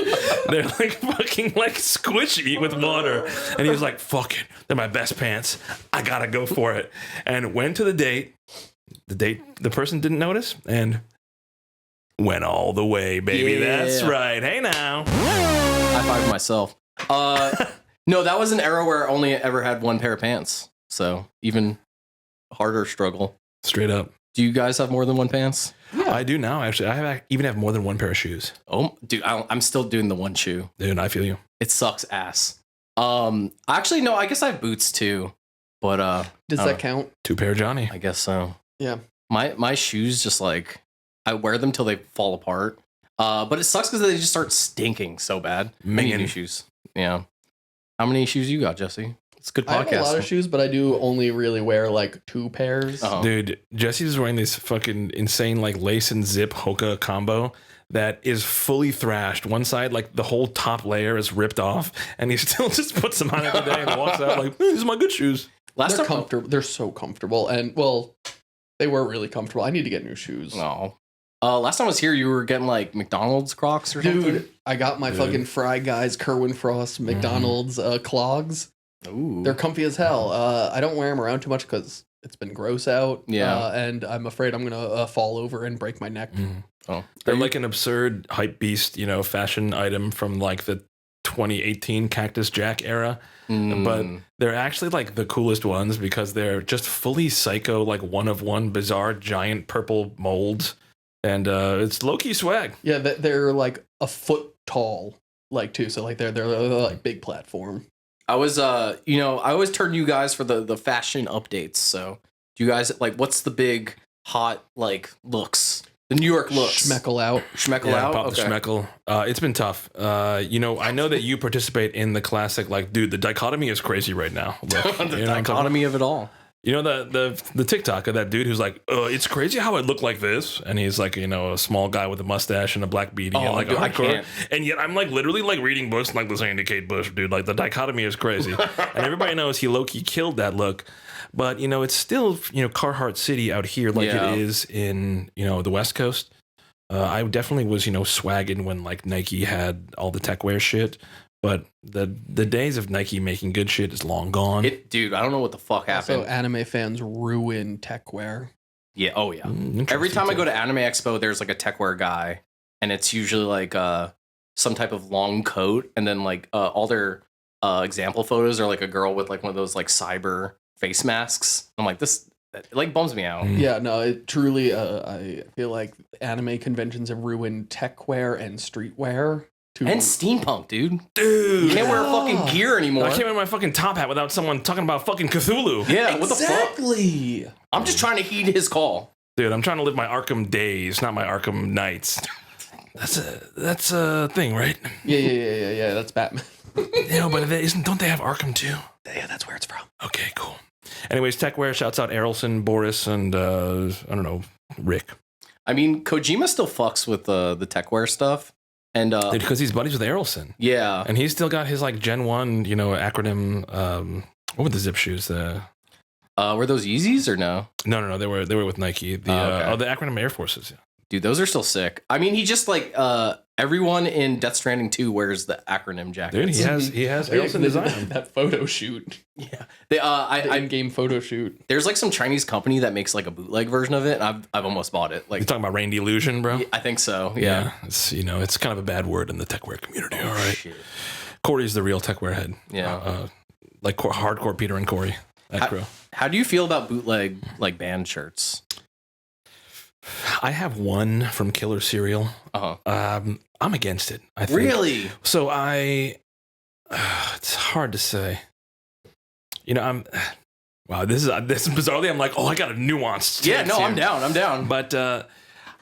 They're like fucking like squishy with water. And he was like, fuck it. They're my best pants. I gotta go for it. And went to the date. The person didn't notice and went all the way, baby. Yeah. That's right. Hey now. High five myself. No, that was an era where I only ever had one pair of pants. So even harder struggle. Straight up. Do you guys have more than one pants? Yeah. I do now, actually. I even have more than one pair of shoes. Oh, dude, I'm still doing the one shoe. Dude, I feel you. It sucks ass. Actually, no, I guess I have boots too. But does that count? 2 pair Johnny. I guess so. Yeah. My shoes just like I wear them till they fall apart. But it sucks because they just start stinking so bad. Many new shoes. Yeah. How many shoes you got, Jesse? It's a good podcast. I have a lot of shoes, but I do only really wear like 2 pairs. Uh-huh. Dude, Jesse's wearing this fucking insane like lace and zip Hoka combo that is fully thrashed. One side, like the whole top layer is ripped off, and he still just puts them on every day and walks out like, these are my good shoes. They're comfortable. They're so comfortable, and well, they were really comfortable. I need to get new shoes. No. Last time I was here, you were getting like McDonald's Crocs or something. Dude, I got my fucking Fry Guys Kerwin Frost McDonald's clogs. Ooh. They're comfy as hell. I don't wear them around too much because it's been gross out. Yeah. And I'm afraid I'm gonna fall over and break my neck. Oh, they're like an absurd hype beast, you know, fashion item from like the 2018 Cactus Jack era. But they're actually like the coolest ones because they're just fully psycho, like one of one bizarre giant purple molds. And it's low-key swag. Yeah, they're like a foot tall, like too. So like they're like big platform. I was I always turn to you guys for the fashion updates. So do you guys like what's the big hot like looks? The New York looks. Schmeckle out. Pop the schmeckle. It's been tough. I know that you participate in the classic, like, dude, the dichotomy is crazy right now. Look, the dichotomy of it all. You know, the TikTok of that dude who's like, it's crazy how I look like this. And he's like, you know, a small guy with a mustache and a black beanie. Oh, and like, dude, I can't. And yet I'm like literally like reading books and like listening to Kate Bush, dude. Like the dichotomy is crazy. And everybody knows he low-key killed that look. But, you know, it's still, you know, Carhartt City out here like it is in, you know, the West Coast. I definitely was, you know, swagging when like Nike had all the tech wear shit. But the days of Nike making good shit is long gone. Dude, I don't know what the fuck happened. So anime fans ruin techwear. Yeah. Oh yeah. Every time I go to Anime Expo, there's like a techwear guy, and it's usually like some type of long coat, and then like all their example photos are like a girl with like one of those like cyber face masks. I'm like, it like bums me out. Yeah, no, it truly, I feel like anime conventions have ruined techwear and streetwear. And steampunk, dude. Dude. You can't wear fucking gear anymore. I can't wear my fucking top hat without someone talking about fucking Cthulhu. Yeah, what the fuck? Exactly. I'm just trying to heed his call. Dude, I'm trying to live my Arkham days, not my Arkham nights. That's a thing, right? Yeah. That's Batman. Yeah, but don't they have Arkham too? Yeah, that's where it's from. Okay, cool. Anyways, Techwear shouts out Errolson, Boris, and I don't know, Rick. I mean, Kojima still fucks with the techwear stuff, and because he's buddies with Errolson. Yeah, and he's still got his like Gen 1, acronym. What were the zip shoes? Were those Yeezys or no? No. They were with Nike. The acronym Air Forces. Yeah. Dude, those are still sick. I mean, he just like everyone in Death Stranding 2 wears the acronym jackets. Dude, he has Errolson design. That photo shoot. Yeah, the in-game photo shoot. There's like some Chinese company that makes like a bootleg version of it. And I've almost bought it. Like, you're talking about Rain Delusion, bro? I think so. Yeah. It's it's kind of a bad word in the techwear community. Oh, all right. Shit. Corey's the real techwear head. Yeah. Like hardcore Peter and Corey. That crew. How do you feel about bootleg like band shirts? I have one from Killer Cereal. I'm against it. I think. Really? So it's hard to say. Wow, this is bizarrely. I'm like, I got a nuanced. Yeah, no, I'm down. But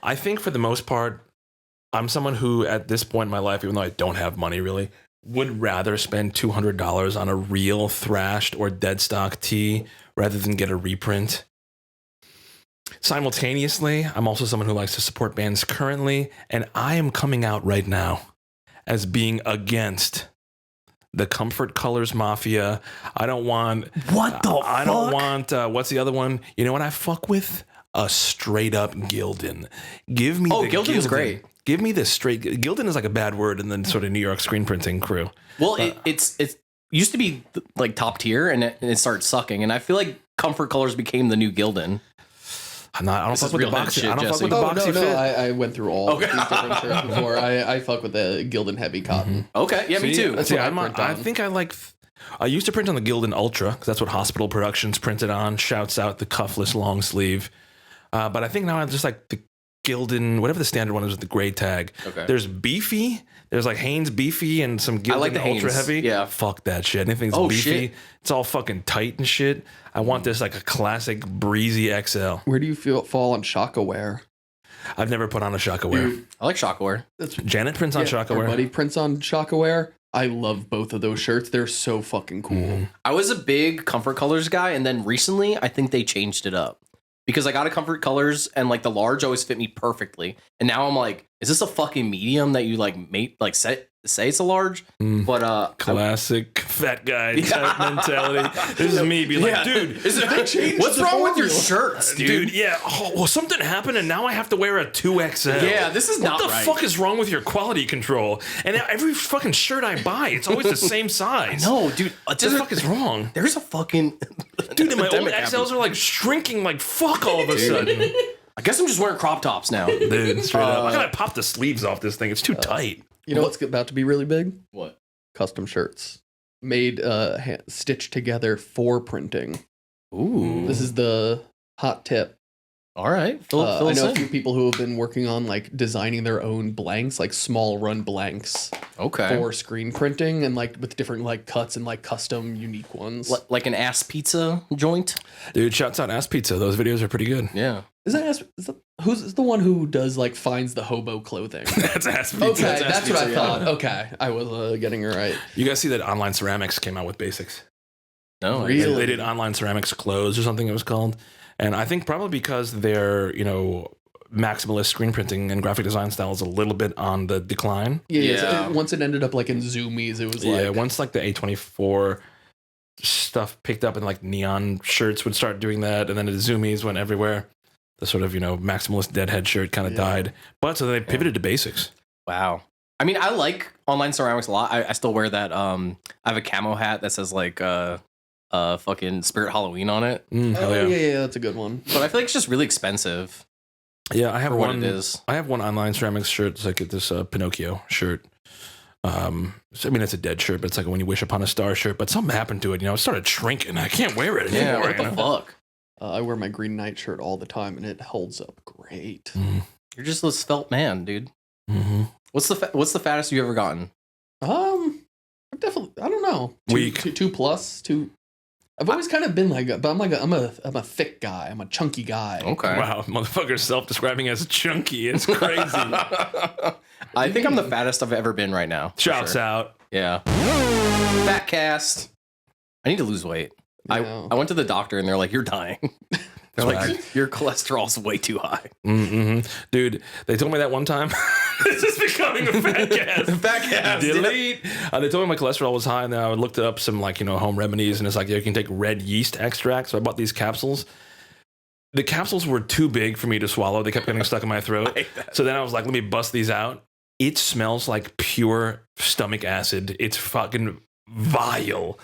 I think for the most part, I'm someone who, at this point in my life, even though I don't have money really, would rather spend $200 on a real thrashed or dead stock tee rather than get a reprint. Simultaneously, I'm also someone who likes to support bands currently, and I am coming out right now as being against the Comfort Colors Mafia. I don't want... What the fuck? I don't want... what's the other one? You know what I fuck with? A straight up Gildan. Give me the Gildan's great. Give me the straight... Gildan is like a bad word in the sort of New York screen printing crew. Well, it's used to be like top tier, and it started sucking, and I feel like Comfort Colors became the new Gildan. I don't fuck with the boxy. I don't fuck with the boxy fit. I went through all these different shirts before. I fuck with the Gildan heavy cotton. Okay, yeah, me too. That's what I think I like. I used to print on the Gildan Ultra because that's what Hospital Productions printed on. Shouts out the cuffless long sleeve. But I think now I just like the Gildan, whatever the standard one is with the gray tag. Okay. There's Beefy. There's like Hanes Beefy and some Gildan like the Ultra Hanes. Heavy. Yeah. Fuck that shit. Anything's beefy. Shit. It's all fucking tight and shit. I want this like a classic breezy XL. Where do you fall on Shockaware? I've never put on a Shockaware. I like Shockaware. Janet prints on Shockaware. Our buddy prints on Shockaware. I love both of those shirts. They're so fucking cool. Mm-hmm. I was a big Comfort Colors guy, and then recently I think they changed it up. Because I got a Comfort Colors and like the large always fit me perfectly. And now I'm like, is this a fucking medium that you like say it's a large? But classic fat guy type mentality. This is me being like, dude, what's wrong with your shirts, dude? Yeah. Oh, well, something happened and now I have to wear a 2XL. Yeah, this is not right. What the fuck is wrong with your quality control? And every fucking shirt I buy, it's always the same size. No, dude. What the fuck is wrong? There's a fucking... Dude, and my old XLs are like shrinking like fuck all of a sudden. I guess I'm just wearing crop tops now. Dude, straight up. I gotta pop the sleeves off this thing. It's too tight. You know what's about to be really big? What? Custom shirts. Made, stitched together for printing. Ooh. This is the hot tip. All right. I know a few people who have been working on like designing their own blanks, like small run blanks. Okay. For screen printing and like with different like cuts and like custom unique ones. Like an ass pizza joint? Dude, shouts out Ass Pizza. Those videos are pretty good. Yeah. Who's the one who does like finds the hobo clothing? That's Ass Pizza. Okay, that's what I thought. Okay, I was getting it right. You guys see that Online Ceramics came out with basics? No, really? They did Online Ceramics clothes or something it was called. And I think probably because their, maximalist screen printing and graphic design style is a little bit on the decline. Yeah. Once it ended up like in Zoomies, it was like... Yeah, once like the A24 stuff picked up and like neon shirts would start doing that, and then the Zoomies went everywhere. The sort of, maximalist deadhead shirt kind of died. But so they pivoted to basics. Wow. I mean, I like Online Ceramics a lot. I still wear that. I have a camo hat that says like fucking Spirit Halloween on it. Hell yeah. Yeah, that's a good one. But I feel like it's just really expensive. Yeah, I have for one. What it is. I have one Online Ceramics shirt. It's like this Pinocchio shirt. So, I mean, it's a dead shirt, but it's like when you wish upon a star shirt. But something happened to it. It started shrinking. I can't wear it anymore. What the fuck? I wear my Green Knight shirt all the time, and it holds up great. You're just a svelte man, dude. Mm-hmm. What's the fattest you ever gotten? I've definitely, I don't know. Weak. Two plus. I've always kind of been like that, but I'm a thick guy. I'm a chunky guy. Okay. Wow, motherfucker self-describing as chunky. It's crazy. I think I'm the fattest I've ever been right now. Shouts out. Yeah. Fat cast. I need to lose weight. Yeah. I went to the doctor and they're like, you're dying. They're like, your cholesterol's way too high. Mm-hmm. Dude, they told me that one time. This is becoming a fat cast. Fat cast. Delete. They told me my cholesterol was high, and then I looked up some home remedies, and it's like you can take red yeast extract. So I bought these capsules. The capsules were too big for me to swallow. They kept getting stuck in my throat. So then I was like, let me bust these out. It smells like pure stomach acid. It's fucking vile.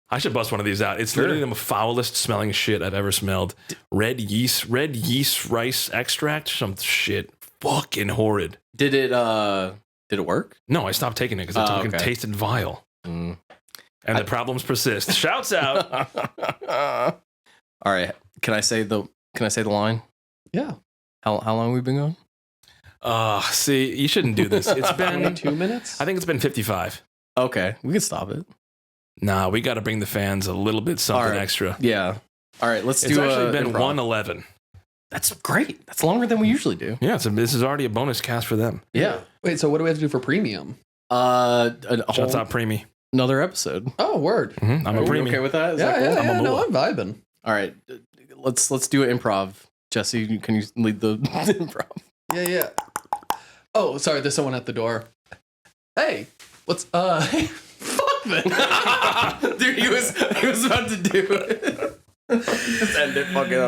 I should bust one of these out. It's literally the foulest smelling shit I've ever smelled. Red yeast rice extract, some shit. Fucking horrid. Did it work? No, I stopped taking it because it fucking tasted vile. And the problems persist. Shouts out. All right. Can I say the line? Yeah. How long have we been going? See, you shouldn't do this. It's been 2 minutes. I think it's been 55. Okay, we can stop it. Nah, we got to bring the fans a little bit something extra. Yeah. All right, let's do. It's actually been improv. 111. That's great. That's longer than we usually do. Yeah, so this is already a bonus cast for them. Yeah. Wait, so what do we have to do for premium? Shouts out Preemie. Another episode. Oh, word. Mm-hmm. I'm Are a we Preemie. okay with that? Is Yeah, that cool? yeah, I'm a no, moolah. I'm vibing. All right, let's do an improv. Jesse, can you lead the improv? Yeah. Oh, sorry, there's someone at the door. Hey, what's fuck man. Dude, he was about to do it. Just end it. Fuck it up.